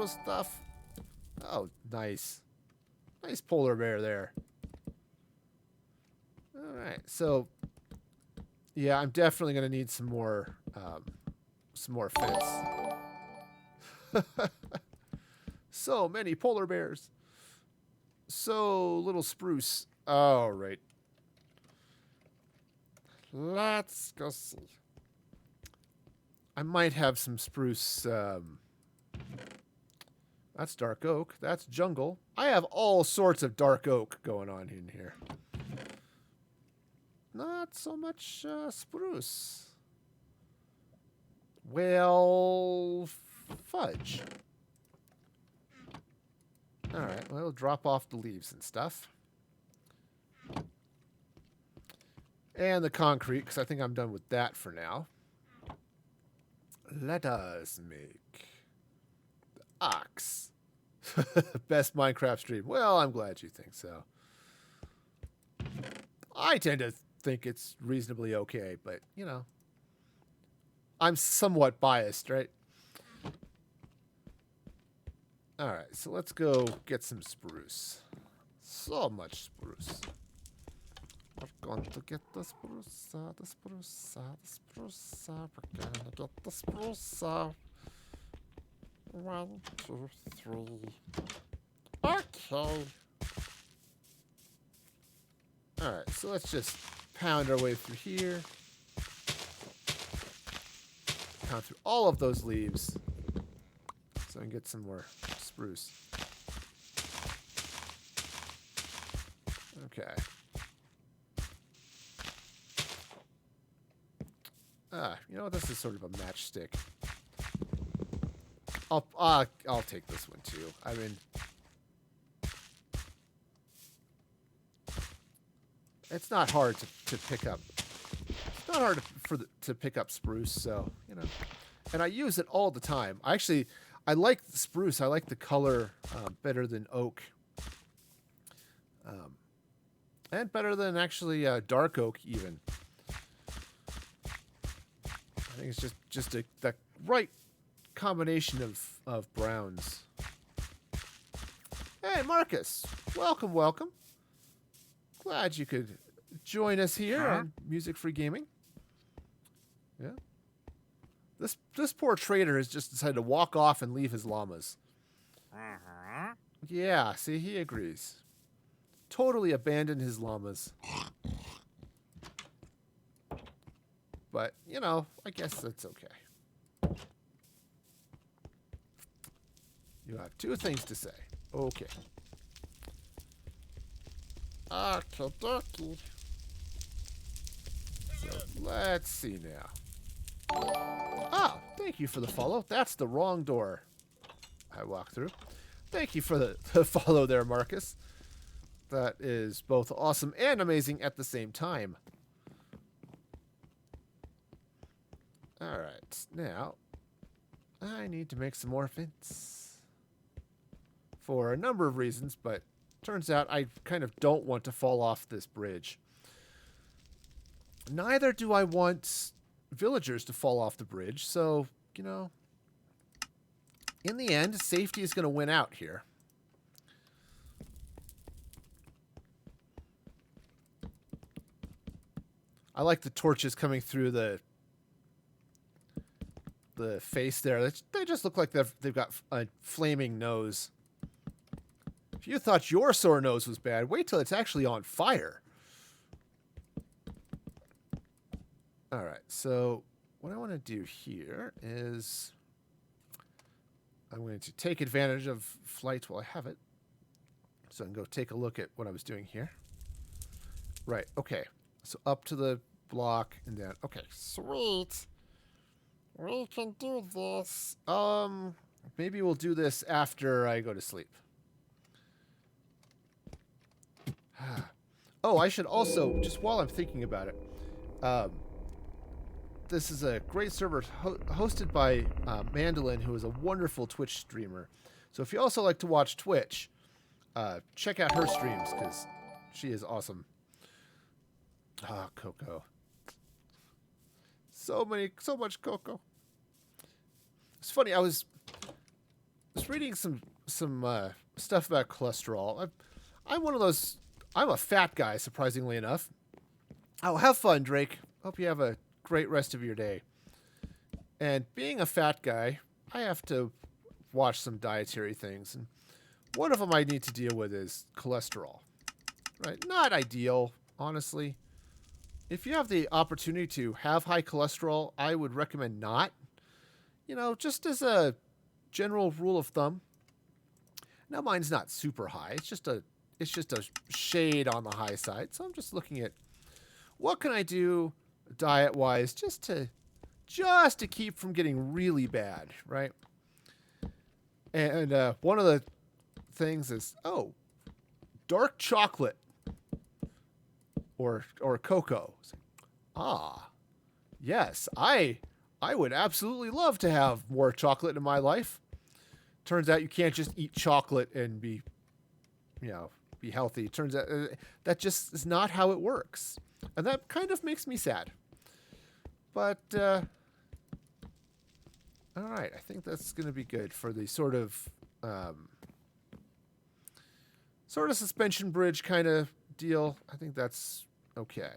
stuff. Oh, nice. Nice polar bear there. All right, so yeah, I'm definitely going to need some more fence. So many polar bears. So little spruce. All right. Let's go see. I might have some spruce. That's dark oak. That's jungle. I have all sorts of dark oak going on in here. Not so much spruce. Well, fudge. All right, well, drop off the leaves and stuff. And the concrete, because I think I'm done with that for now. Let us make the ox. Best Minecraft stream. Well, I'm glad you think so. I tend to think it's reasonably okay, but, you know, I'm somewhat biased, right? All right, so let's go get some spruce. So much spruce. We're going to get the spruce, the spruce, the spruce. We're going to get the spruce. 1, 2, 3. Okay. All right, so let's just pound our way through here. Pound through all of those leaves so I can get some more spruce. Okay. You know what? This is sort of a matchstick. I'll take this one too. I mean, it's not hard to pick up. It's not hard to pick up spruce, so you know. And I use it all the time. I like the spruce. I like the color better than oak, and better than actually dark oak even. I think it's just the right combination of browns. Hey, Marcus, welcome. Glad you could join us here on Music Free Gaming. Yeah. This poor trader has just decided to walk off and leave his llamas. Yeah, see, he agrees. Totally abandoned his llamas. But, you know, I guess that's okay. You have 2 things to say. Okay. Okie-dokie. So, let's see now. Ah, thank you for the follow. That's the wrong door I walked through. Thank you for the follow there, Marcus. That is both awesome and amazing at the same time. Alright, now I need to make some more fence. For a number of reasons, but turns out I kind of don't want to fall off this bridge. Neither do I want villagers to fall off the bridge, so, you know, in the end, safety is going to win out here. I like the torches coming through the the face there. They just look like they've got a flaming nose. If you thought your sore nose was bad, wait till it's actually on fire. All right, so what I want to do here is I'm going to take advantage of flight while I have it. So I can go take a look at what I was doing here. Right, okay. So up to the block and down. Okay, sweet. We can do this. Maybe we'll do this after I go to sleep. Oh, I should also, just while I'm thinking about it, this is a great server hosted by Mandolin, who is a wonderful Twitch streamer. So if you also like to watch Twitch, check out her streams because she is awesome. Ah, Coco. So much Coco. It's funny. I was reading some stuff about cholesterol. I'm one of those. I'm a fat guy, surprisingly enough. Oh, have fun, Drake. Hope you have a great rest of your day. And being a fat guy, I have to watch some dietary things, and one of them I need to deal with is cholesterol. Right? Not ideal, honestly. If you have the opportunity to have high cholesterol, I would recommend not. You know, just as a general rule of thumb. Now mine's not super high. It's just a shade on the high side. So I'm just looking at what can I do diet-wise just to keep from getting really bad, right? And one of the things is, dark chocolate or cocoa. Ah, yes, I would absolutely love to have more chocolate in my life. Turns out you can't just eat chocolate and be healthy. Turns out that just is not how it works. And that kind of makes me sad. But, all right, I think that's going to be good for the sort of suspension bridge kind of deal. I think that's okay.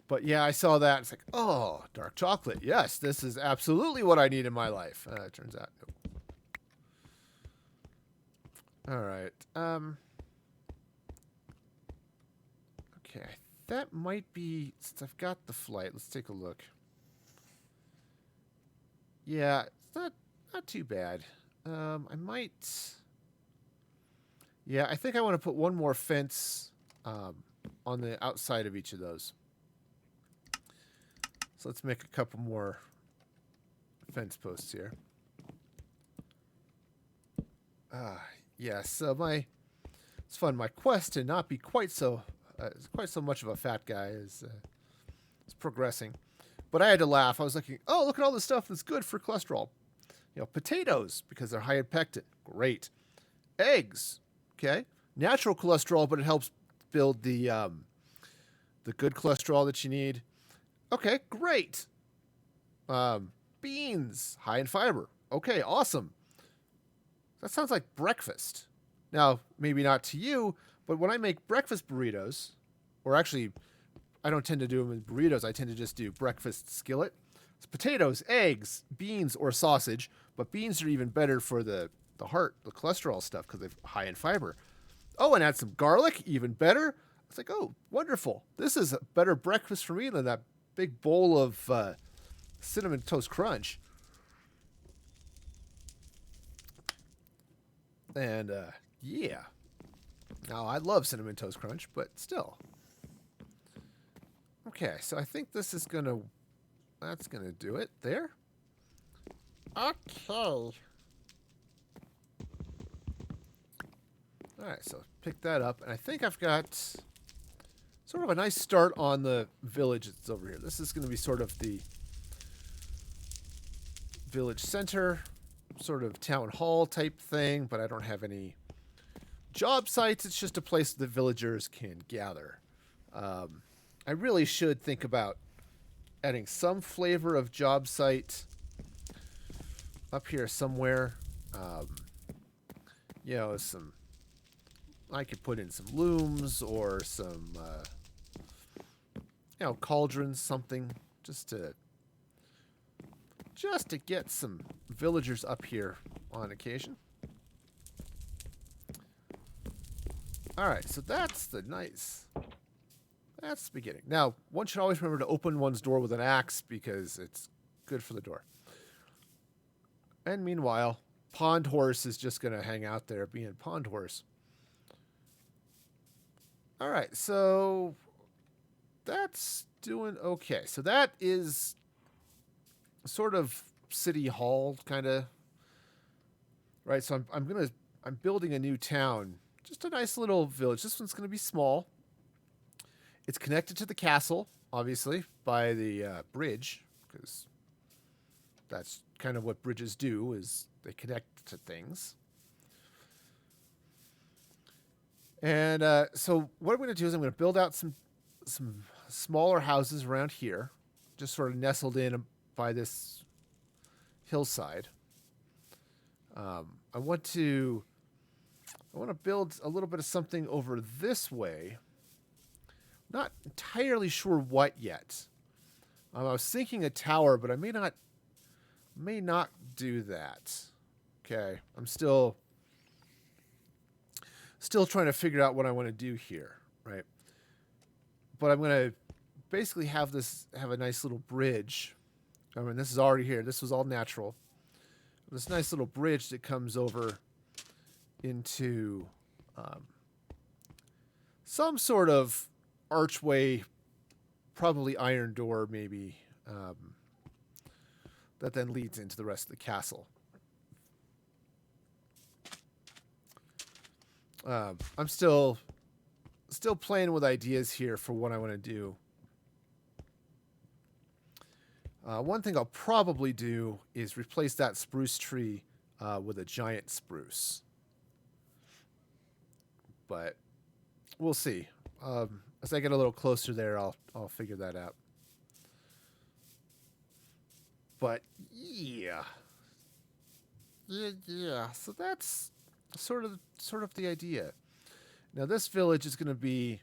But yeah, I saw that. It's like, oh, dark chocolate. Yes, this is absolutely what I need in my life. It turns out, nope. All right. Okay, that might be, since I've got the flight, let's take a look. Yeah, it's not too bad. I might... Yeah, I think I want to put one more fence on the outside of each of those. So let's make a couple more fence posts here. Yeah, so it's fun. My quest to not be quite so much of a fat guy is progressing. But I had to laugh. I was looking, look at all this stuff that's good for cholesterol. You know, potatoes, because they're high in pectin. Great. Eggs. Okay. Natural cholesterol, but it helps build the good cholesterol that you need. Okay, great. Beans, high in fiber. Okay, awesome. That sounds like breakfast. Now, maybe not to you, but when I make breakfast burritos, or actually, I don't tend to do them in burritos. I tend to just do breakfast skillet. It's potatoes, eggs, beans, or sausage. But beans are even better for the heart, the cholesterol stuff, because they're high in fiber. Oh, and add some garlic, even better. It's like, oh, wonderful. This is a better breakfast for me than that big bowl of Cinnamon Toast Crunch. And, yeah. Now, I love Cinnamon Toast Crunch, but still. Okay, so I think this is that's gonna do it there. Okay. Alright, so pick that up. And I think I've got sort of a nice start on the village that's over here. This is going to be sort of the village center, sort of town hall type thing, but I don't have any job sites. It's just a place that villagers can gather. I really should think about adding some flavor of job site up here somewhere. You know, I could put in some looms or some, cauldrons, something just to get some villagers up here on occasion. All right, so that's the beginning. Now, one should always remember to open one's door with an axe because it's good for the door. And meanwhile, Pond Horse is just going to hang out there being Pond Horse. All right, so that's doing okay. So that is sort of City Hall kind of, right? So I'm building a new town, just a nice little village. This one's going to be small. It's connected to the castle, obviously, by the bridge, because that's kind of what bridges do, is they connect to things. And so what I'm going to do is I'm going to build out some smaller houses around here, just sort of nestled in by this hillside. I want to build a little bit of something over this way. Not entirely sure what yet. I was thinking a tower, but I may not do that. Okay, I'm still trying to figure out what I want to do here, right? But I'm going to basically have a nice little bridge. I mean, this is already here. This was all natural. This nice little bridge that comes over into some sort of archway, probably iron door, maybe, that then leads into the rest of the castle. I'm still playing with ideas here for what I want to do. One thing I'll probably do is replace that spruce tree with a giant spruce. But we'll see. As I get a little closer there, I'll figure that out. But yeah. So that's sort of the idea. Now this village is going to be.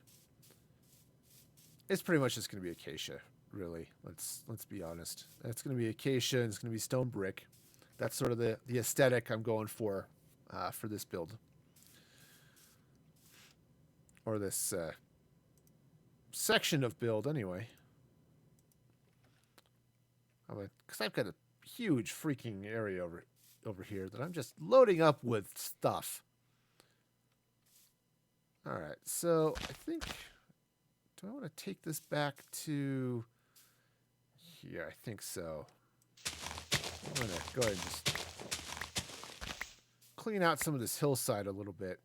It's pretty much just going to be acacia, really. Let's be honest. It's going to be acacia and it's going to be stone brick. That's sort of the aesthetic I'm going for this build. Or this section of build, anyway. Because I've got a huge freaking area over here that I'm just loading up with stuff. All right, so I think, do I want to take this back to here? I think so. I'm going to go ahead and just clean out some of this hillside a little bit.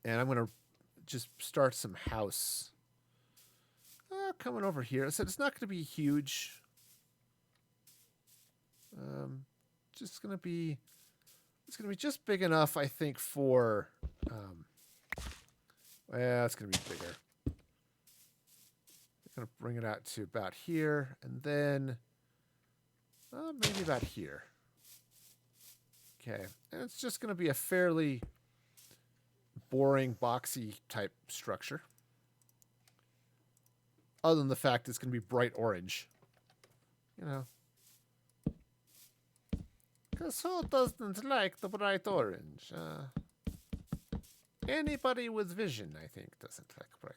And I'm going to just start some house. Coming over here. I said it's not going to be huge. Just going to be... It's going to be just big enough, I think, for... it's going to be bigger. I'm going to bring it out to about here. And then... maybe about here. Okay. And it's just going to be a fairly... boring, boxy type structure. Other than the fact it's going to be bright orange. You know. Because who doesn't like the bright orange? Anybody with vision, I think, doesn't like bright.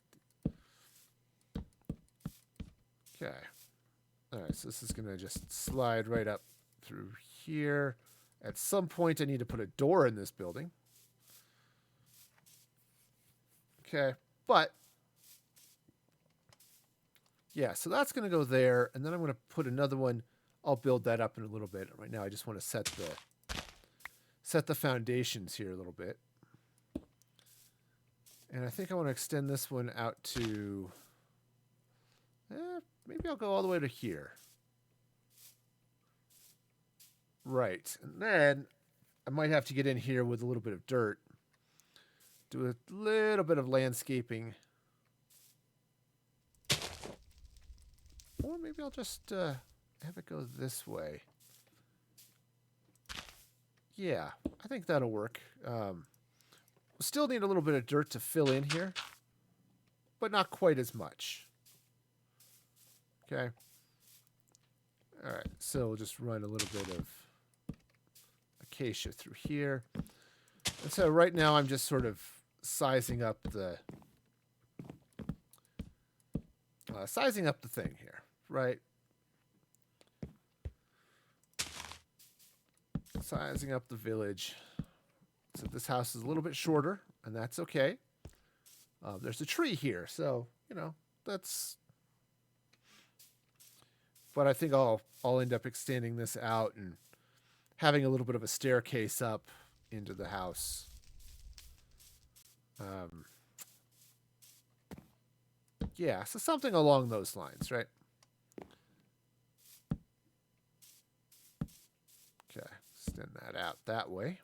Okay. Alright, so this is going to just slide right up through here. At some point, I need to put a door in this building. Okay, but yeah, so that's going to go there, and then I'm going to put another one. I'll build that up in a little bit. Right now, I just want to set the foundations here a little bit, and I think I want to extend this one out to. Maybe I'll go all the way to here. Right, and then I might have to get in here with a little bit of dirt. Do a little bit of landscaping. Or maybe I'll just have it go this way. Yeah, I think that'll work. Still need a little bit of dirt to fill in here. but not quite as much. Okay. All right, so we'll just run a little bit of acacia through here. And so right now I'm just sort of sizing up the thing here, right? Sizing up the village. So this house is a little bit shorter, and that's okay. There's a tree here, so that's. But I think I'll end up extending this out and having a little bit of a staircase up into the house. Yeah, so something along those lines, right? Okay, extend that out that way.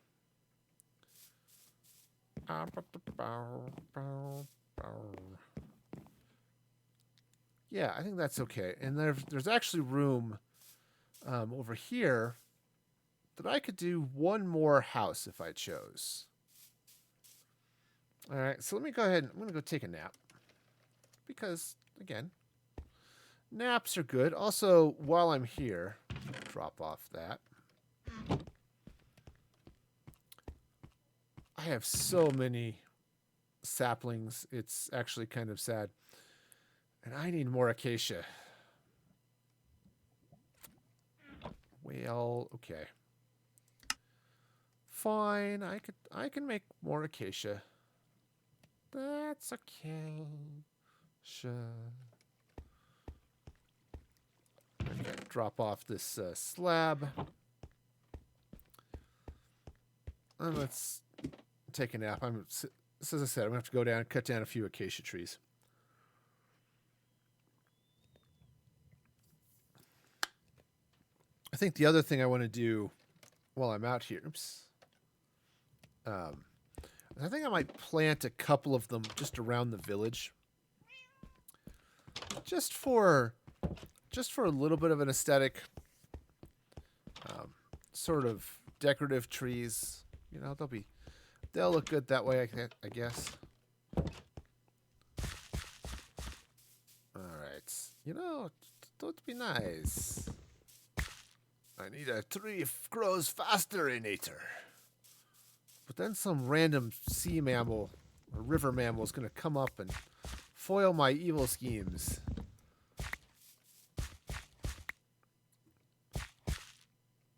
Yeah, I think that's okay. And there's actually room over here that I could do one more house if I chose. All right, so let me go ahead. I'm going to go take a nap. Because, again, naps are good. Also, while I'm here, drop off that. I have so many saplings. It's actually kind of sad. And I need more acacia. Well, okay. Fine, I can make more acacia. That's okay. Sure. Okay, drop off this slab. And let's take a nap. As I said, I'm going to have to go down and cut down a few acacia trees. I think the other thing I want to do while I'm out here, I think I might plant a couple of them just around the village. Just for a little bit of an aesthetic, sort of decorative trees. They'll look good that way, I guess. All right, that'd be nice. I need a tree grows faster-inator. But then some random sea mammal or river mammal is going to come up and foil my evil schemes.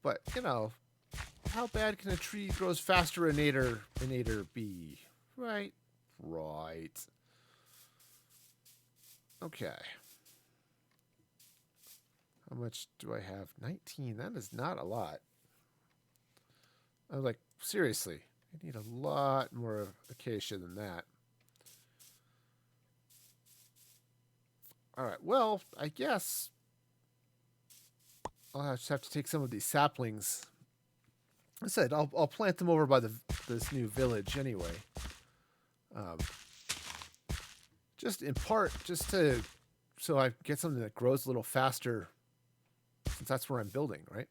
But, how bad can a tree grows faster-inator be? Right? Right. Okay. How much do I have? 19. That is not a lot. I was like, seriously, I need a lot more acacia than that. All right, well, I guess I'll just have to take some of these saplings. I said I'll plant them over by this new village anyway. Just in part, so I get something that grows a little faster, since that's where I'm building, right?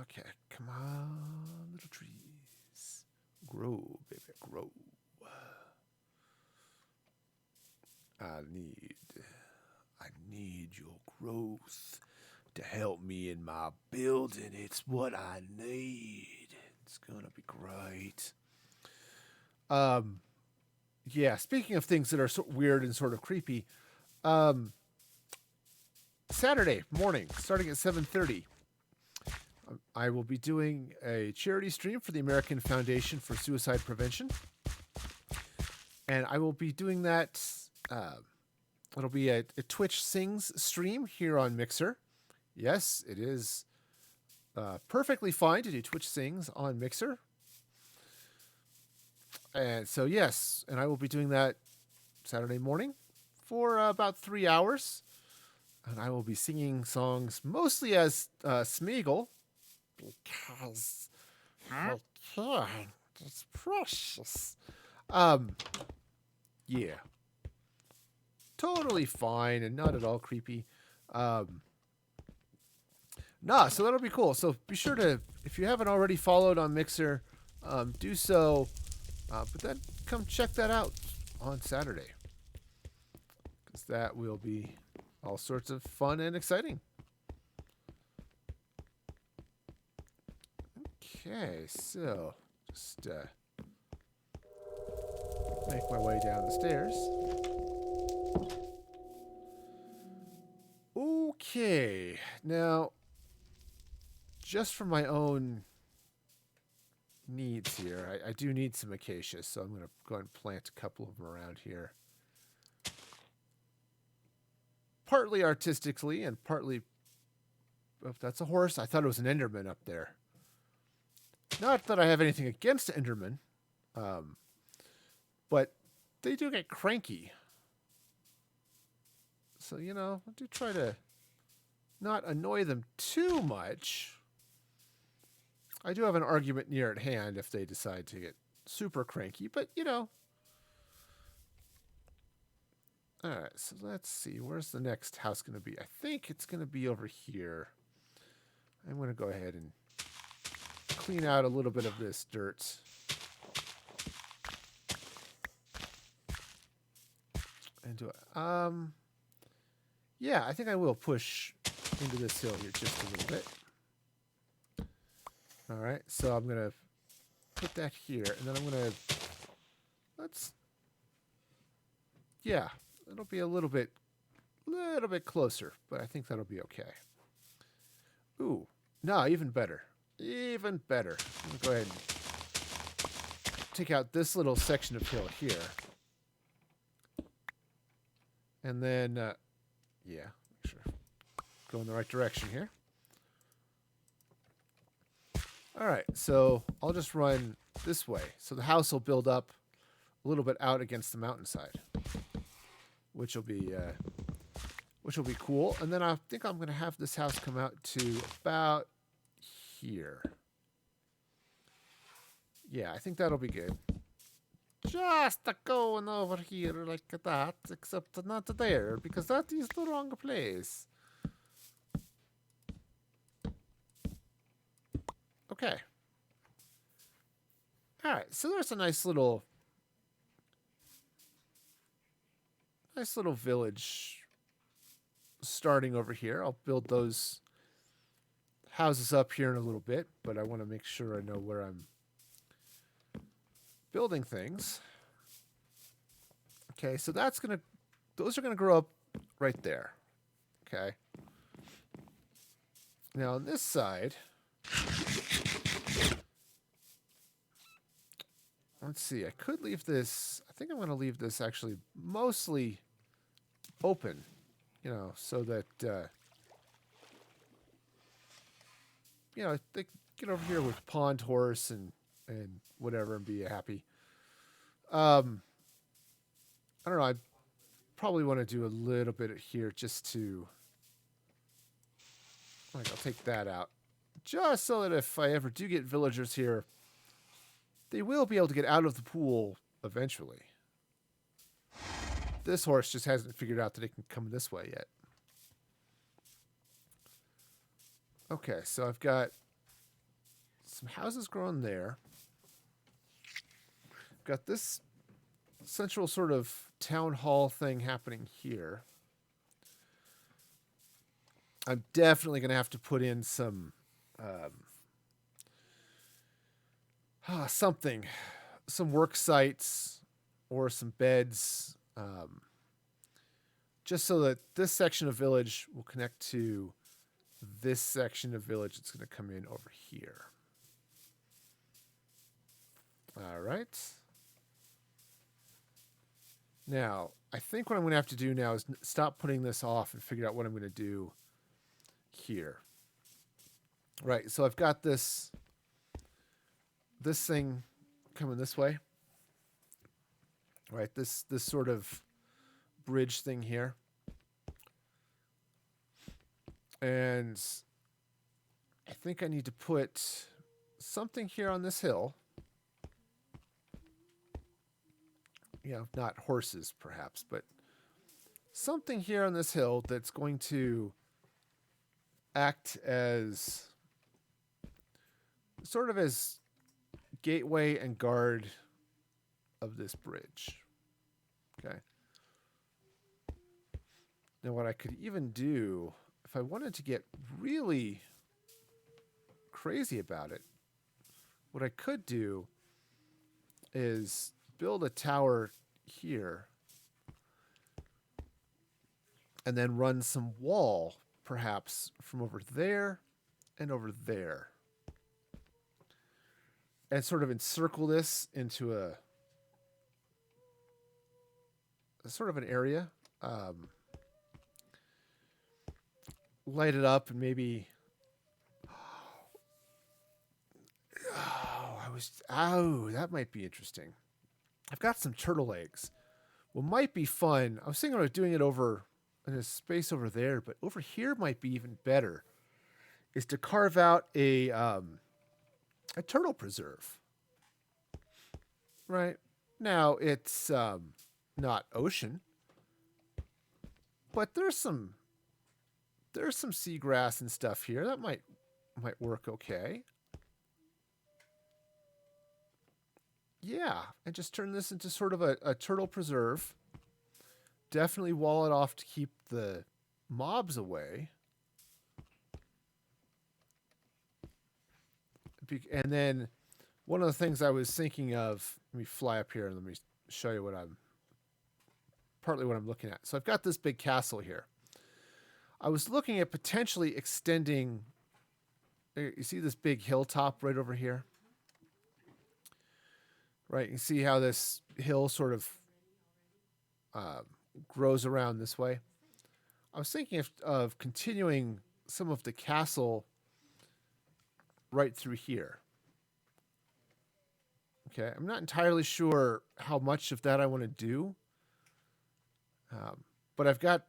Okay, come on, little trees. Grow, baby, grow. I need your growth to help me in my building. It's what I need. It's gonna be great. Yeah, speaking of things that are weird and sort of creepy, Saturday morning, starting at 7:30, I will be doing a charity stream for the American Foundation for Suicide Prevention. And I will be doing that. It'll be a Twitch Sings stream here on Mixer. Yes, it is perfectly fine to do Twitch Sings on Mixer. And so, yes, and I will be doing that Saturday morning for about 3 hours. And I will be singing songs mostly as Smeagol. Because I can't. It's precious. Yeah. Totally fine and not at all creepy. So that'll be cool. So be sure to, if you haven't already followed on Mixer, do so. But then come check that out on Saturday, because that will be all sorts of fun and exciting. Okay, so just make my way down the stairs. Okay, now, just for my own needs here, I do need some acacia, so I'm going to go ahead and plant a couple of them around here. Partly artistically and partly... Oh, that's a horse. I thought it was an Enderman up there. Not that I have anything against Enderman, but they do get cranky. So, you know, I do try to not annoy them too much. I do have an argument near at hand if they decide to get super cranky, but, you know. All right, so let's see. Where's the next house going to be? I think it's going to be over here. I'm going to go ahead and clean out a little bit of this dirt. And do it. Yeah, I think I will push into this hill here just a little bit. All right, so I'm going to put that here, and then I'm going to... Yeah, it'll be a little bit closer, but I think that'll be okay. Ooh, no, even better. Even better. I'm going to go ahead and take out this little section of hill here. And then, yeah, make sure go in the right direction here. All right, so I'll just run this way. So the house will build up a little bit out against the mountainside, which will be cool. And then I think I'm going to have this house come out to about here. Yeah, I think that'll be good. Just going over here like that, except not there, because that is the wrong place. Okay. All right, so there's a nice little village starting over here. I'll build those houses up here in a little bit, but I want to make sure I know where I'm building things. Okay, so those are gonna grow up right there. Okay. Now on this side, let's see, I could leave this, I think I'm gonna leave this actually mostly open, you know, so that you know, they get over here with pond horse and whatever and be happy. I don't know. I probably want to do a little bit here just to, like, I'll take that out. Just so that if I ever do get villagers here, they will be able to get out of the pool eventually. This horse just hasn't figured out that it can come this way yet. Okay, so I've got some houses growing there. I've got this central sort of town hall thing happening here. I'm definitely going to have to put in some something, some work sites or some beds, just so that this section of village will connect to this section of village that's going to come in over here. All right. Now, I think what I'm going to have to do now is stop putting this off and figure out what I'm going to do here. Right, so I've got this thing coming this way. Right, this sort of bridge thing here. And I think I need to put something here on this hill. You know, not horses perhaps, but something here on this hill that's going to act as sort of as gateway and guard of this bridge. Okay. Now what I could even do, if I wanted to get really crazy about it, what I could do is build a tower here and then run some wall, perhaps, from over there and over there. And sort of encircle this into a sort of an area. Light it up and maybe... Oh, that might be interesting. I've got some turtle eggs. What might be fun, I was thinking about doing it over in a space over there, but over here might be even better, is to carve out a turtle preserve. Right? Now, it's not ocean, but there's some seagrass and stuff here. That might work okay. Yeah, and just turn this into sort of a turtle preserve. Definitely wall it off to keep the mobs away. And then one of the things I was thinking of, let me fly up here and let me show you partly what I'm looking at. So I've got this big castle here. I was looking at potentially extending, you see this big hilltop right over here? Right, you see how this hill sort of grows around this way? I was thinking of continuing some of the castle right through here. Okay, I'm not entirely sure how much of that I want to do. But I've got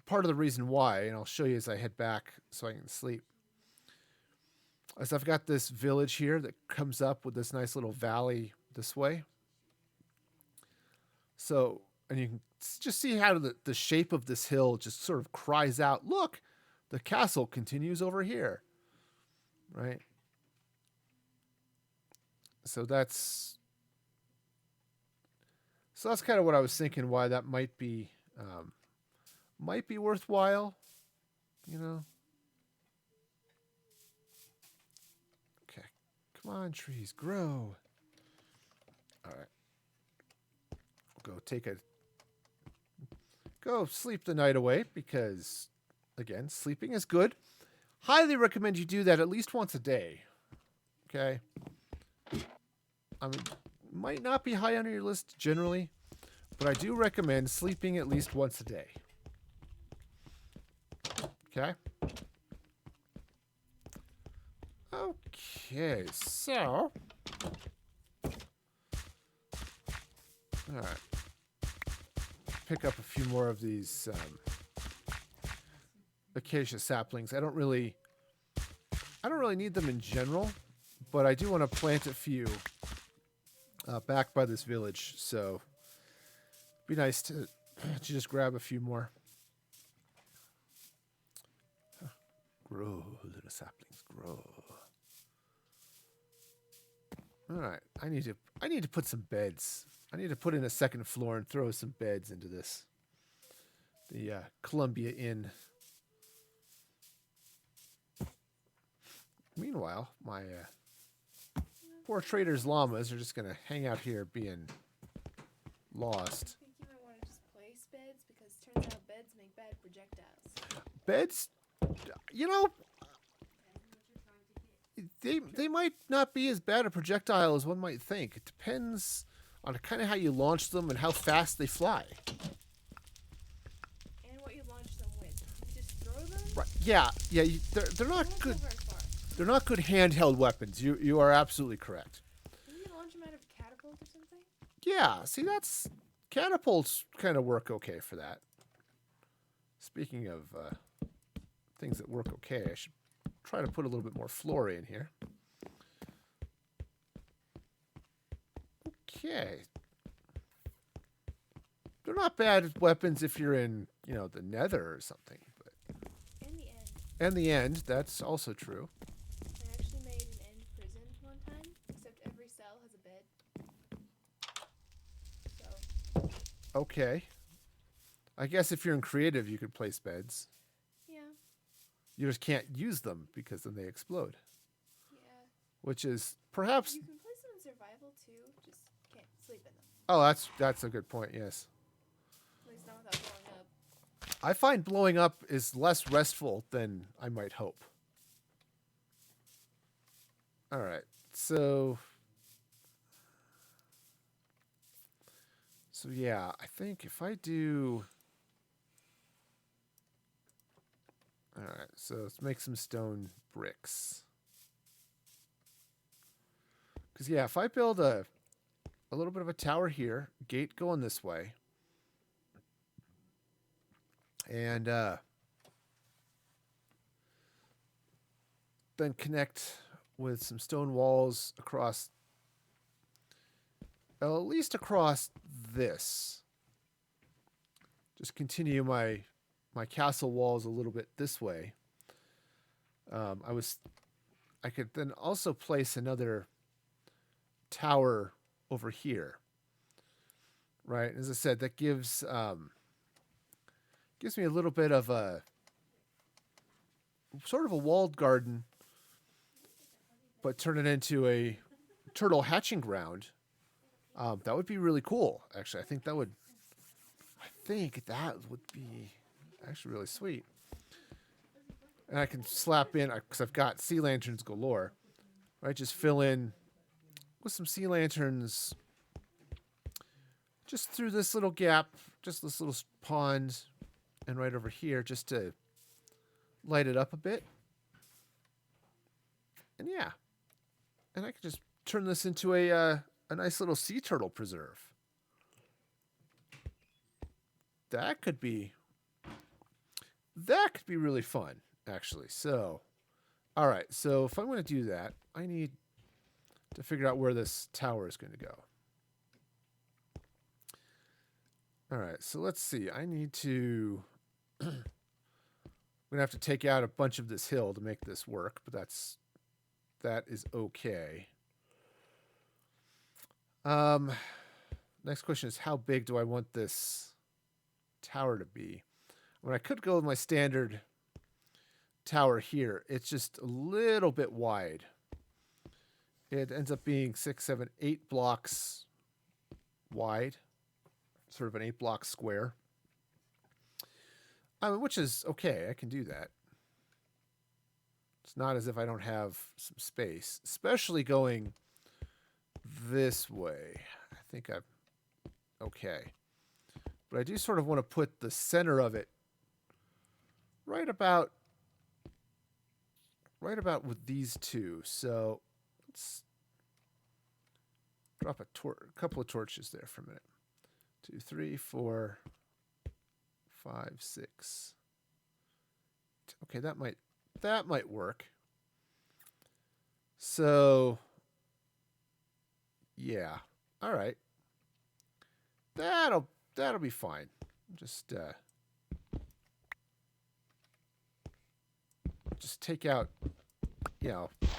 part of the reason why, and I'll show you as I head back so I can sleep. As I've got this village here that comes up with this nice little valley this way. So, and you can just see how the shape of this hill just sort of cries out, look, the castle continues over here. Right? So that's kind of what I was thinking, why that might be worthwhile, you know. Okay, come on, trees, grow. All right, go sleep the night away because, again, sleeping is good. Highly recommend you do that at least once a day. Okay. I mean, might not be high on your list generally, but I do recommend sleeping at least once a day. Okay? Okay, so... Alright. Pick up a few more of these acacia saplings. I don't really need them in general, but I do want to plant a few back by this village, so it'd be nice to just grab a few more. Grow, little saplings, grow. All right, I need to put some beds. I need to put in a second floor and throw some beds into this. The Columbia Inn. Meanwhile, my poor trader's llamas are just going to hang out here being lost. I think you might want to just place beds, because it turns out beds make bad projectiles. Beds, you know, they might not be as bad a projectile as one might think. It depends on kind of how you launch them and how fast they fly. And what you launch them with. You just throw them? Right? Yeah. They're not good. They're not good handheld weapons. You are absolutely correct. Can you launch them out of a catapult or something? Yeah. See, catapults kind of work okay for that. Speaking of things that work okay, I should try to put a little bit more flora in here. Okay. They're not bad weapons if you're in, the nether or something. But In the end. And the end, that's also true. I actually made an end prison one time, except every cell Okay. I guess if you're in creative, you could place beds. Yeah. You just can't use them because then they explode. Yeah. Which is perhaps. You can place them in survival too. Just can't sleep in them. Oh, that's a good point. Yes. At least not without blowing up. I find blowing up is less restful than I might hope. All right. So yeah, I think if I do. All right. So let's make some stone bricks. Because yeah, if I build a little bit of a tower here, gate going this way, and then connect with some stone walls across, at least across this. Just continue my castle walls a little bit this way. I could then also place another tower over here. Right, as I said, that gives me a little bit of a sort of a walled garden, but turn it into a turtle hatching ground. That would be really cool. Actually, I think that would be actually really sweet. And I can slap in, because I've got sea lanterns galore. Right, just fill in with some sea lanterns just through this little gap, just this little pond, and right over here, just to light it up a bit. And yeah, and I could just turn this into a nice little sea turtle preserve. That could be really fun, actually. So, all right. So if I'm going to do that, I need to figure out where this tower is going to go. All right. So let's see. I need to. I'm going to have to take out a bunch of this hill to make this work, but that is okay. Next question is, how big do I want this tower to be? When I could go with my standard tower here, it's just a little bit wide. It ends up being 6, 7, 8 blocks wide, sort of an 8-block square. Which is okay. I can do that. It's not as if I don't have some space, especially going this way. I think I'm okay. But I do sort of want to put the center of it right about with these two. So let's drop a couple of torches there for a minute. 2, 3, 4, 5, 6. Okay, that might work. So yeah. All right. That'll be fine. Just take out,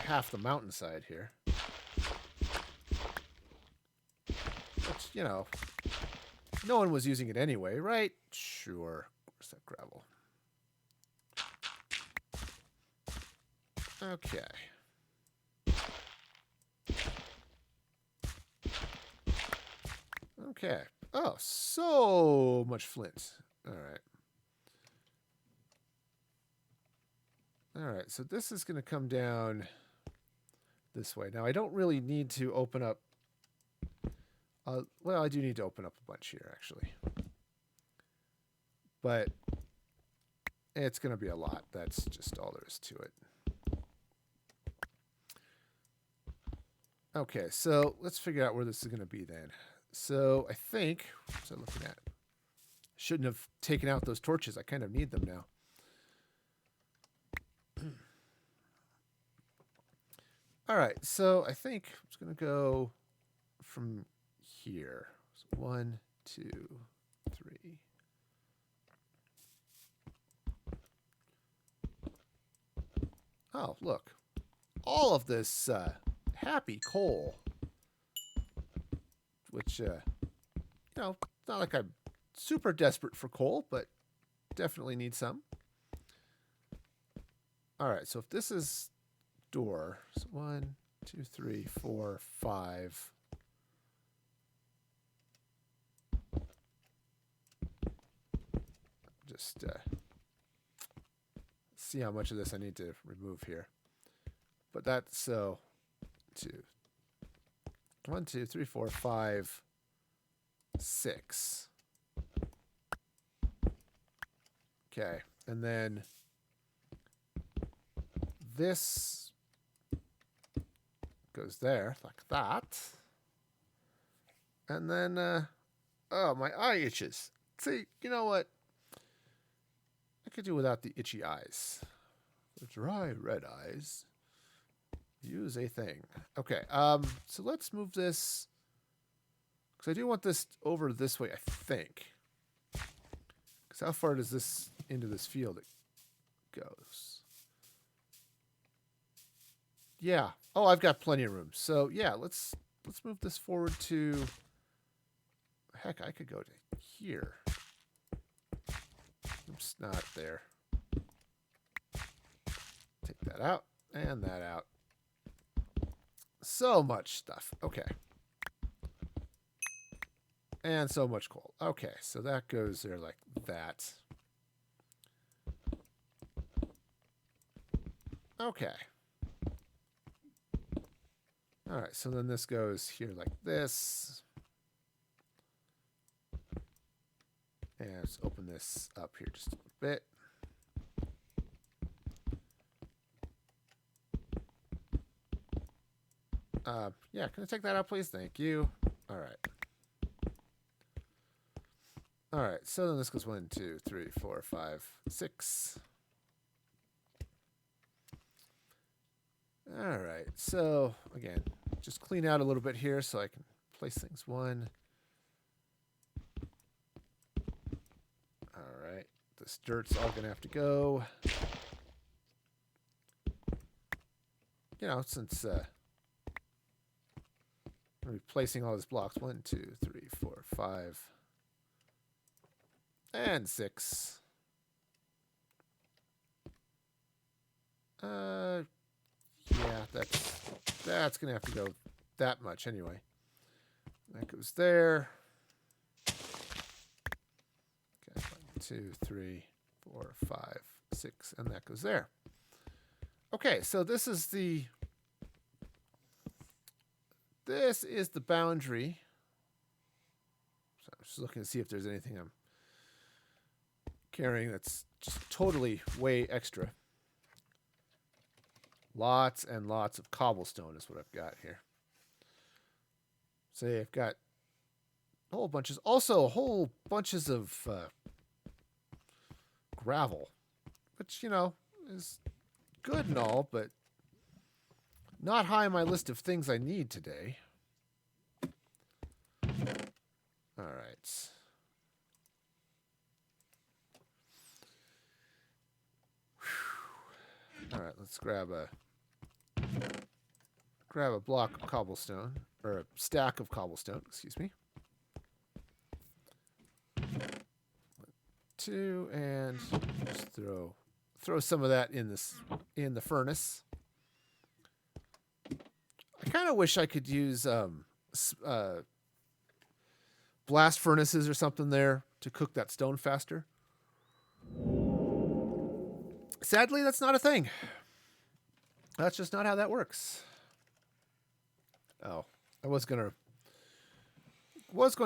half the mountainside here. Which, no one was using it anyway, right? Sure. Where's that gravel? Okay. Okay. Oh, so much flint. All right. All right, so this is going to come down this way. Now, I don't really need to open up. Well, I do need to open up a bunch here, actually. But it's going to be a lot. That's just all there is to it. Okay, so let's figure out where this is going to be then. So I think, what's I looking at? Shouldn't have taken out those torches. I kind of need them now. All right, so I think it's going to go from here. So 1, 2, 3. Oh, look. All of this happy coal. Which, not like I'm super desperate for coal, but definitely need some. All right, so if this is door, so 1, 2, 3, 4, 5. Just see how much of this I need to remove here. But that's so 1, 2, 3, 4, 5, 6. Okay, and then this goes there like that. And then, oh, my eye itches. See, you know what? I could do without the itchy eyes. For dry red eyes, use a thing. Okay, so let's move this, because I do want this over this way, I think. Because how far does this into this field it goes? Yeah. Oh, I've got plenty of room. So yeah, let's move this forward to. Heck, I could go to here. Oops, not there. Take that out and that out. So much stuff. Okay. And so much coal. Okay, so that goes there like that. Okay. All right, so then this goes here like this. And let's open this up here just a bit. Yeah, can I take that out, please? Thank you. All right. All right, so then this goes 1, 2, 3, 4, 5, 6. All right, so again, just clean out a little bit here so I can place things 1. All right, this dirt's all gonna have to go. You know, since I'm gonna be placing all these blocks 1, 2, 3, 4, 5, and 6. Yeah, that's gonna have to go that much anyway. That goes there. Okay, 1, 2, 3, 4, 5, 6, and that goes there. Okay, so this is the boundary. So I'm just looking to see if there's anything I'm carrying that's just totally way extra. Lots and lots of cobblestone is what I've got here. So I've got whole bunches, also whole bunches of gravel, which, you know, is good and all, but not high on my list of things I need today. All right. All right, let's grab a block of cobblestone, or a stack of cobblestone, excuse me. 1, 2, and just throw some of that in the furnace. I kind of wish I could use blast furnaces or something there to cook that stone faster. Sadly, that's not a thing. That's just not how that works. Oh, I was going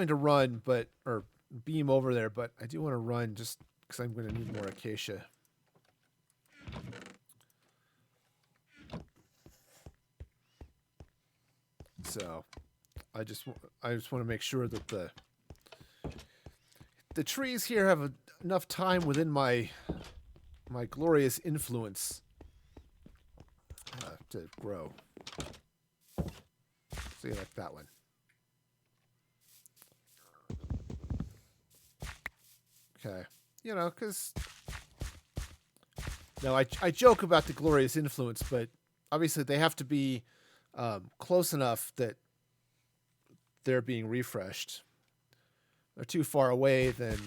to run, or beam over there, but I do want to run just because I'm going to need more acacia. So I just want to make sure that the trees here have enough time within my glorious influence to grow. See, like that one. Okay. You know, because now I joke about the glorious influence, but obviously they have to be close enough that they're being refreshed. they're too far away, then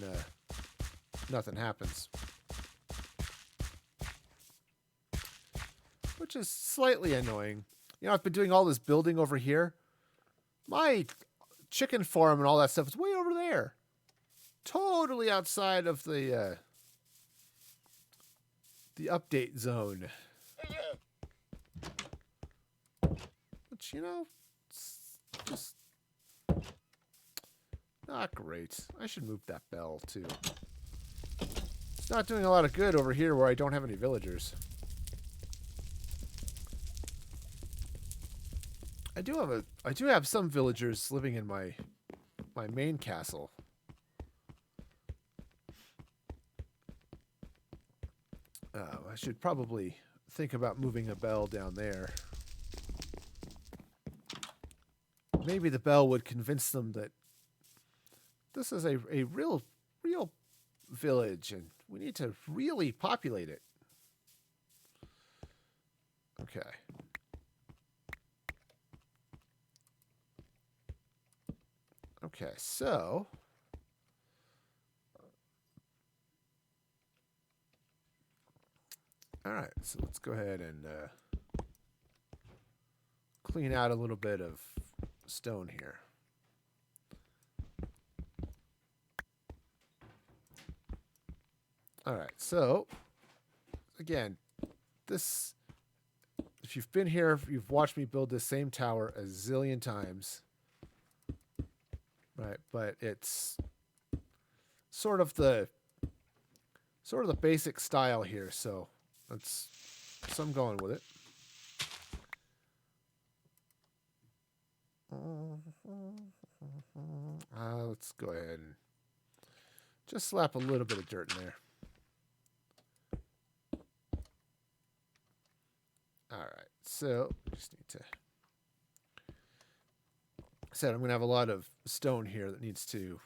nothing happens. Which is slightly annoying. You know, I've been doing all this building over here. My chicken farm and all that stuff is way over there. Totally outside of the update zone. Which, you know, it's just not great. I should move that bell, too. It's not doing a lot of good over here where I don't have any villagers. I do have some villagers living in my main castle. I should probably think about moving a bell down there. Maybe the bell would convince them that this is a real village and we need to really populate it. Okay. Okay, so all right, so let's go ahead and clean out a little bit of stone here. All right, so again, this, if you've been here, you've watched me build this same tower a zillion times. Right, but it's sort of the basic style here, so I'm going with it. Let's go ahead and just slap a little bit of dirt in there. All right, so just need to. Said I'm going to have a lot of stone here that needs to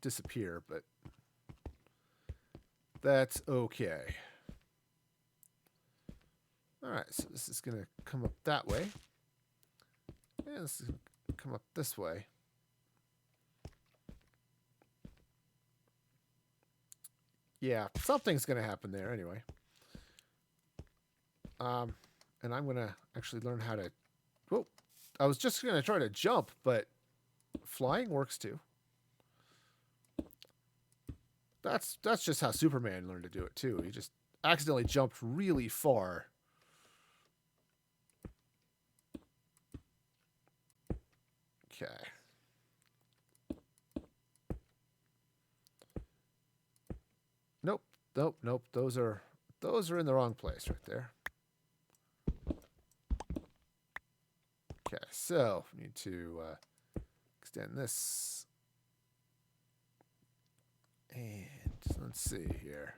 disappear, but that's okay. All right, so this is going to come up that way. And this is going to come up this way. Yeah, something's going to happen there anyway. And I'm going to actually learn how to... Whoa. I was just going to try to jump, but flying works too. That's just how Superman learned to do it too. He just accidentally jumped really far. Okay. Nope. Those are in the wrong place right there. Okay, so we need to extend this. And let's see here.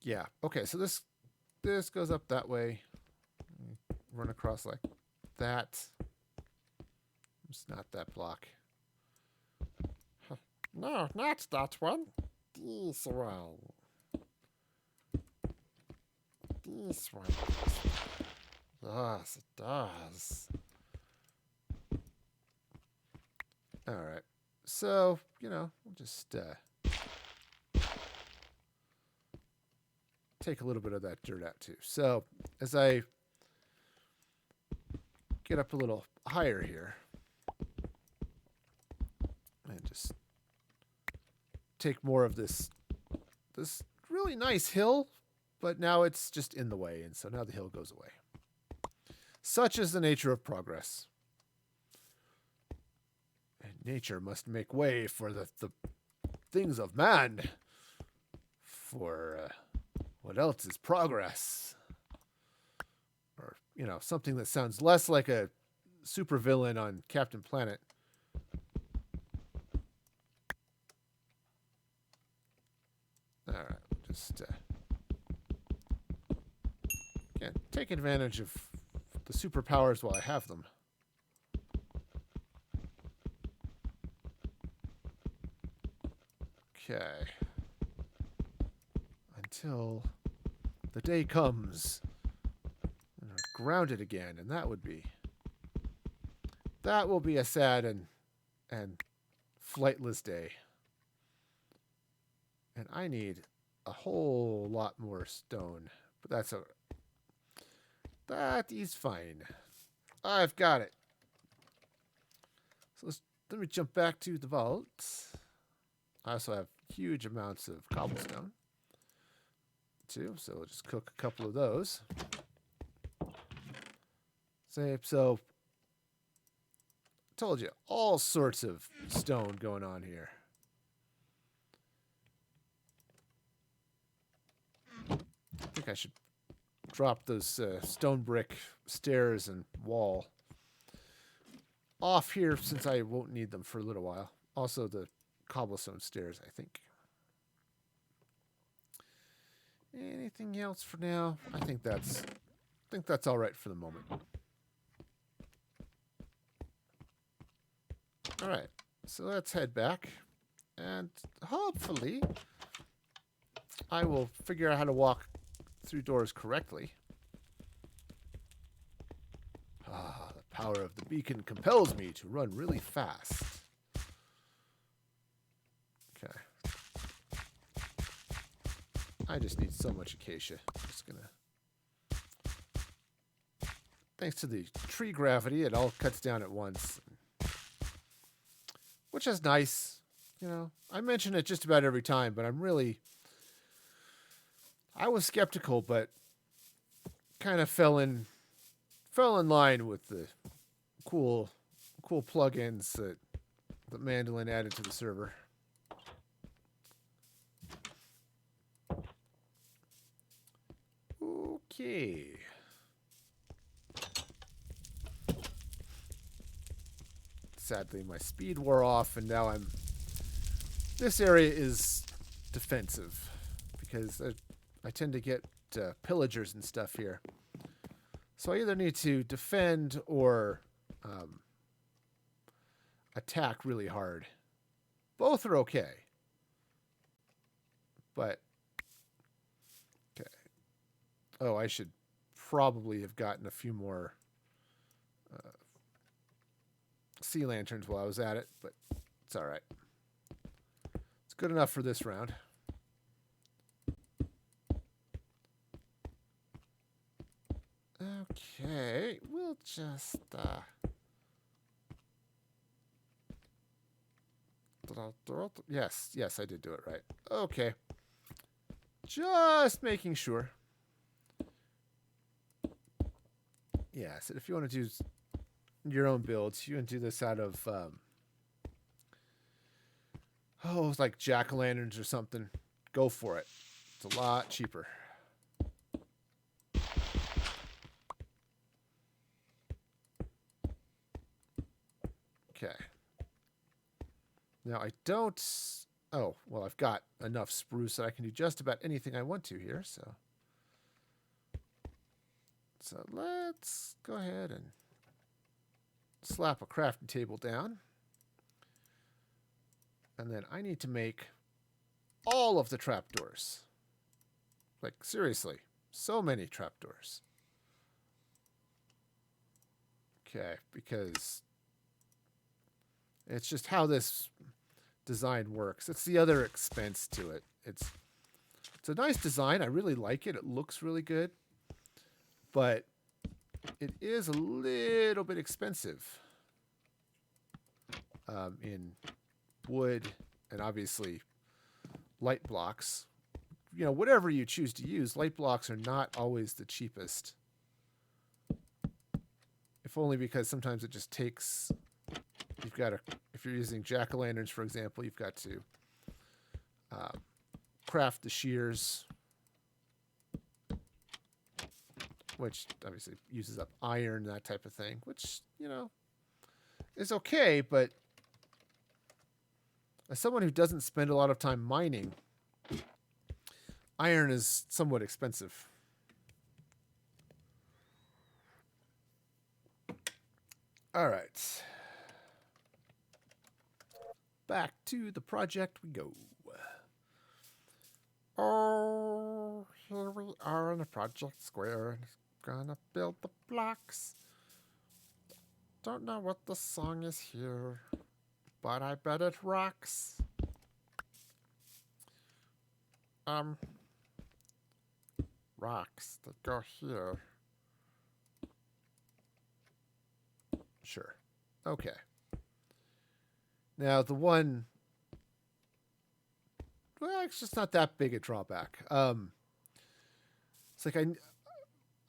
Yeah, okay, so this goes up that way. Run across like that. It's not that block. No, not that one. This one. This one. Yes, it does. All right. So, you know, we'll just take a little bit of that dirt out too. So, as I get up a little higher here, and just take more of this really nice hill, but now it's just in the way, and so now the hill goes away. Such is the nature of progress. And nature must make way for the things of man. For what else is progress? Or, you know, something that sounds less like a supervillain on Captain Planet. All right, just again, take advantage of the superpowers while I have them. Okay. Until the day comes and we're grounded again, and that would be That will be a sad and flightless day. And I need a whole lot more stone. But that is fine. I've got it. So let me jump back to the vault. I also have huge amounts of cobblestone too, so we'll just cook a couple of those. So told you, all sorts of stone going on here. I think I should drop those stone brick stairs and wall off here since I won't need them for a little while. Also the cobblestone stairs, I think. Anything else for now? I think that's all right for the moment. All right, so let's head back, and hopefully I will figure out how to walk through doors correctly. Ah, the power of the beacon compels me to run really fast. Okay. I just need so much acacia. Just gonna... Thanks to the tree gravity, it all cuts down at once. Which is nice. You know, I mention it just about every time, but I was skeptical, but kind of fell in line with the cool plugins that Mandolin added to the server. Okay. Sadly, my speed wore off, and now this area is defensive because I tend to get pillagers and stuff here. So I either need to defend or attack really hard. Both are okay. But, okay. Oh, I should probably have gotten a few more sea lanterns while I was at it, but it's all right. It's good enough for this round. Okay, we'll just yes, I did do it right. Okay. Just making sure. Yes, if you want to do your own builds, you can do this out of like jack-o'-lanterns or something. Go for it. It's a lot cheaper. Okay. Now I don't... Oh, well, I've got enough spruce that I can do just about anything I want to here, so... So let's go ahead and slap a crafting table down. And then I need to make all of the trapdoors. Like, seriously, so many trapdoors. Okay, because it's just how this design works. It's the other expense to it. It's a nice design. I really like it. It looks really good. But it is a little bit expensive in wood and obviously light blocks. You know, whatever you choose to use, light blocks are not always the cheapest. If only because sometimes it just takes... You've got to... If you're using jack-o'-lanterns, for example, you've got to craft the shears, which obviously uses up iron, that type of thing, which, you know, is okay, but as someone who doesn't spend a lot of time mining, iron is somewhat expensive. All right. Back to the project we go. Oh, here we are in the project square. Gonna build the blocks. don't know what the song is here, but I bet it rocks. Rocks that go here. Sure. Okay. Now the one, well, it's just not that big a drawback. It's like I'm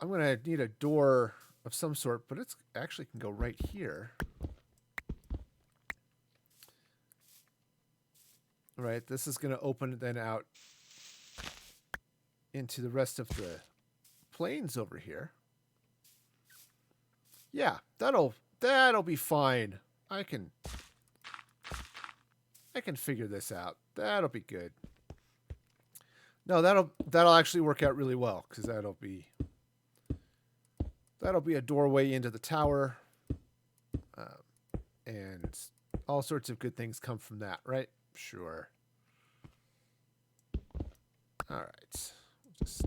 gonna need a door of some sort, but it's actually can go right here. Right, this is gonna open it then out into the rest of the plains over here. Yeah, that'll be fine. I can figure this out. That'll be good. No, that'll actually work out really well because that'll be a doorway into the tower, and all sorts of good things come from that, right? Sure. All right. Just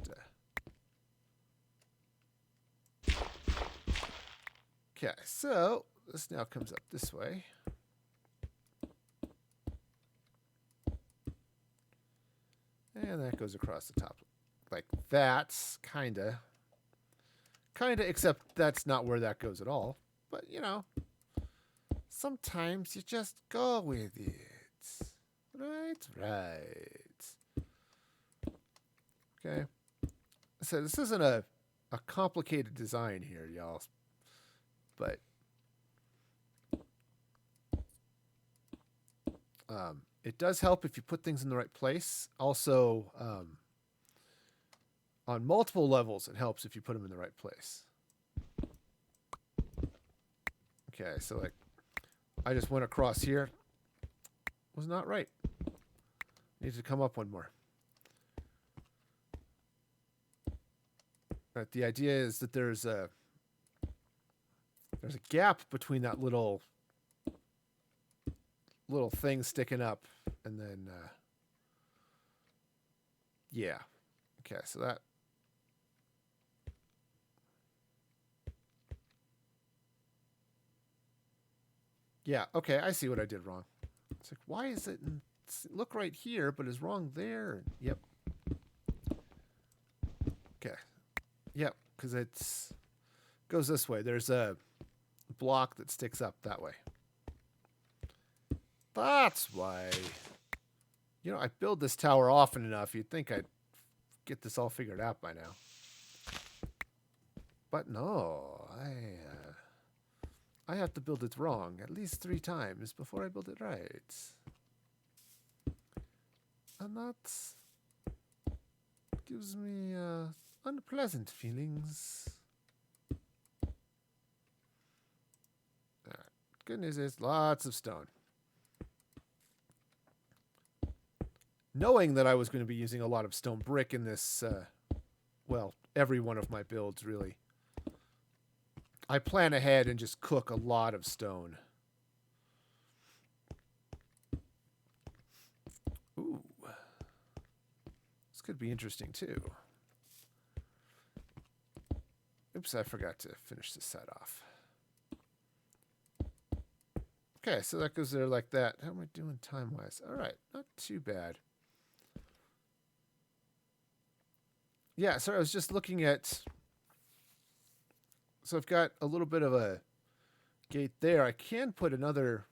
okay. So this now comes up this way. And that goes across the top. Like that's kinda, except that's not where that goes at all. But, you know, sometimes you just go with it. Right. Okay. So this isn't a complicated design here, y'all. But it does help if you put things in the right place. Also, on multiple levels, it helps if you put them in the right place. Okay, so like, I just went across here. Was not right. Needed to come up one more. Right, the idea is that there's a gap between that little thing sticking up, and then yeah. Okay, so that yeah, okay, I see what I did wrong. It's like, why is it look right here, but is wrong there? Yep. Okay. Yep, because it's goes this way. There's a block that sticks up that way. That's why. You know, I build this tower often enough. You'd think I'd get this all figured out by now. But no, I have to build it wrong at least 3 times before I build it right. And that gives me unpleasant feelings. Alright. Good news is lots of stone. Knowing that I was going to be using a lot of stone brick in this, well, every one of my builds, really. I plan ahead and just cook a lot of stone. Ooh. This could be interesting, too. Oops, I forgot to finish this side off. Okay, so that goes there like that. How am I doing time-wise? All right, not too bad. Yeah, so I was just looking at... So I've got a little bit of a gate there. I can put another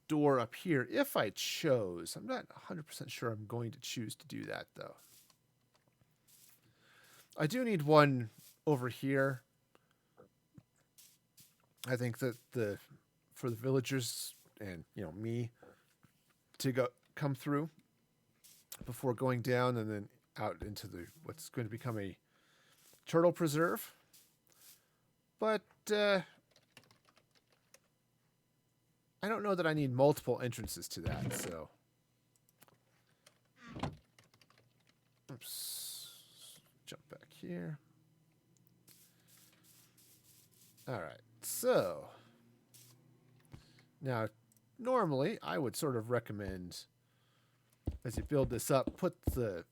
door up here if I chose. I'm not 100% sure I'm going to choose to do that, though. I do need one over here. I think that for the villagers and, you know, me to come through before going down and then out into what's going to become a turtle preserve. But I don't know that I need multiple entrances to that, so. Oops. Jump back here. All right, so. Now, normally, I would sort of recommend, as you build this up, put the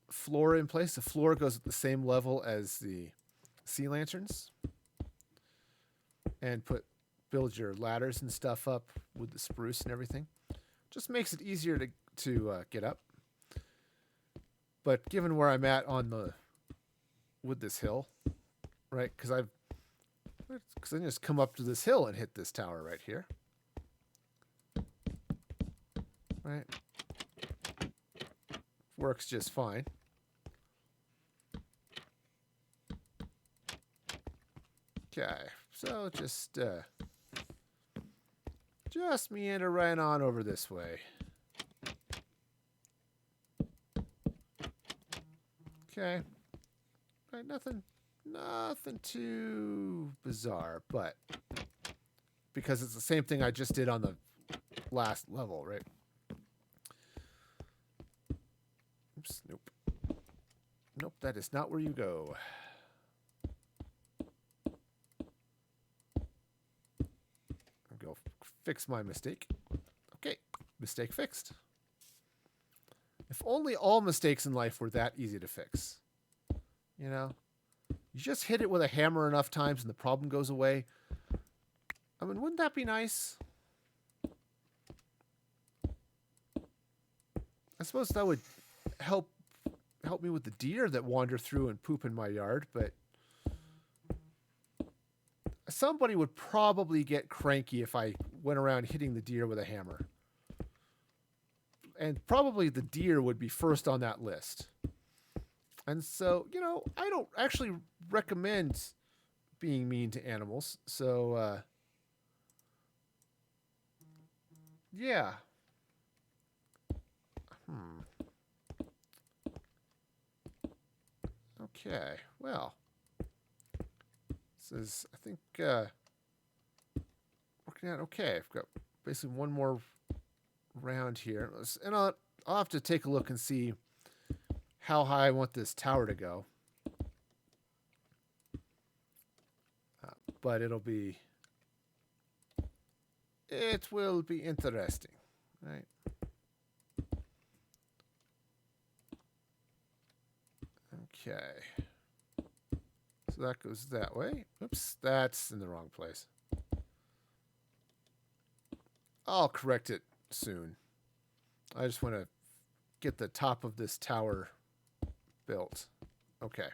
floor in place. The floor goes at the same level as the sea lanterns. and build your ladders and stuff up with the spruce and everything. Just makes it easier to get up. But given where I'm at with this hill, right? Because I just come up to this hill and hit this tower right here, right? Works just fine. Okay, so just meander right on over this way. Okay. Right, nothing too bizarre, but because it's the same thing I just did on the last level, right? Oops, nope. Nope, that is not where you go. I'll go fix my mistake. Okay, mistake fixed. If only all mistakes in life were that easy to fix. You know? You just hit it with a hammer enough times and the problem goes away. I mean, wouldn't that be nice? I suppose that would help me with the deer that wander through and poop in my yard, but somebody would probably get cranky if I went around hitting the deer with a hammer. And probably the deer would be first on that list. And so, you know, I don't actually recommend being mean to animals. So, yeah. Okay, well. This is, I think, working out okay. I've got basically one more round here. And I'll have to take a look and see how high I want this tower to go. But it will be interesting, right? Okay. So that goes that way. Oops, that's in the wrong place. I'll correct it soon. I just want to get the top of this tower built. Okay.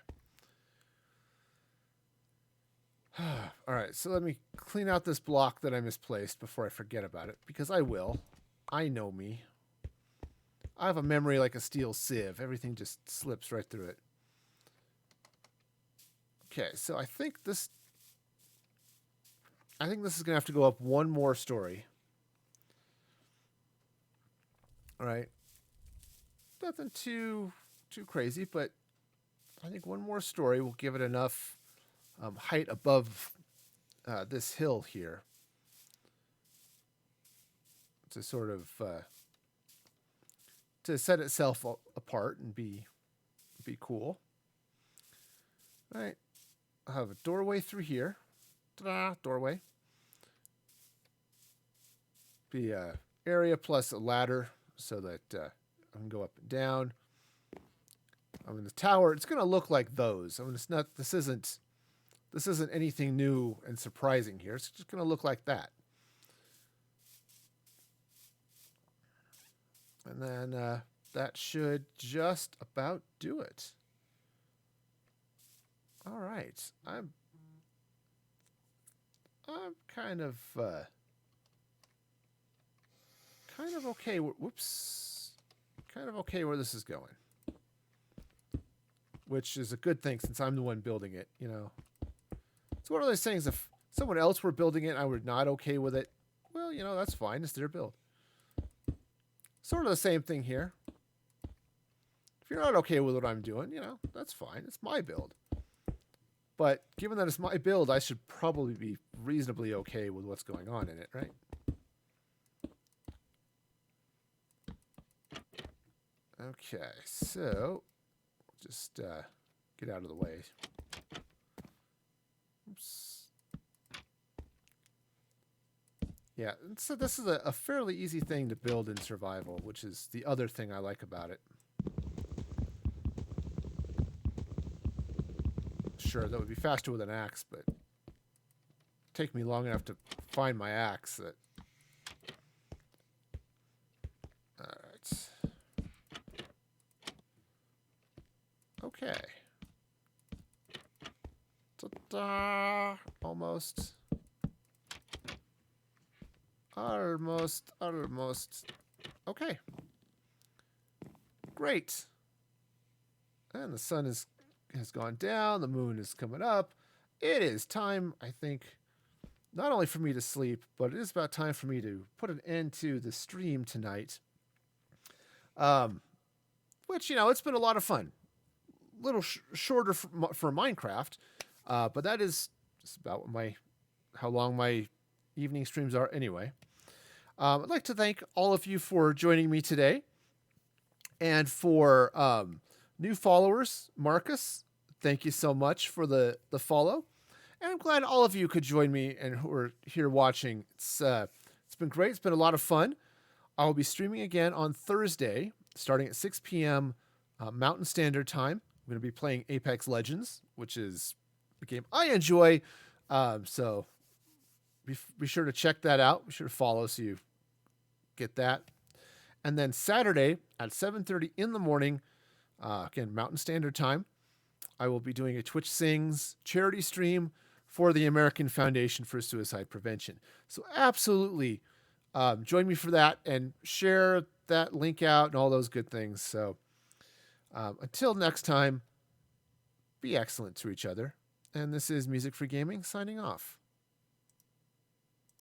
All right, so let me clean out this block that I misplaced before I forget about it, because I will. I know me. I have a memory like a steel sieve. Everything just slips right through it. Okay, so I think this is going to have to go up one more story. All right. Nothing too crazy, but I think one more story will give it enough height above this hill here to sort of to set itself apart and be cool. All right. I'll have a doorway through here. Ta-da, doorway. Be a area plus a ladder so that I can go up and down. I mean, the tower, it's going to look like those. I mean, it's not, this isn't anything new and surprising here. It's just going to look like that. And then that should just about do it. All right. I'm kind of okay. Whoops. Kind of okay where this is going. Which is a good thing since I'm the one building it, you know. It's one of those things, if someone else were building it and I were not okay with it, well, you know, that's fine. It's their build. Sort of the same thing here. If you're not okay with what I'm doing, you know, that's fine. It's my build. But given that it's my build, I should probably be reasonably okay with what's going on in it, right? Okay, so just get out of the way. Oops. Yeah, so this is a fairly easy thing to build in survival, which is the other thing I like about it. Sure, that would be faster with an axe, but take me long enough to find my axe. All right. Okay. Ta-da! Almost. Almost. Okay. Great. And the sun has gone down. The moon is coming up. It is time, I think, not only for me to sleep, but it is about time for me to put an end to the stream tonight. Which, it's been a lot of fun. A little shorter for Minecraft, but that is just about how long my evening streams are anyway. I'd like to thank all of you for joining me today. And for new followers, Marcus, thank you so much for the follow. And I'm glad all of you could join me and who are here watching. It's been great. It's been a lot of fun. I will be streaming again on Thursday, starting at 6 p.m. Mountain Standard Time. I'm going to be playing Apex Legends, which is a game I enjoy. So be sure to check that out. Be sure to follow so you get that. And then Saturday at 7:30 in the morning, again, Mountain Standard Time, I will be doing a Twitch Sings charity stream for the American Foundation for Suicide Prevention. So absolutely join me for that and share that link out and all those good things. So until next time, be excellent to each other. And this is Music for Gaming signing off.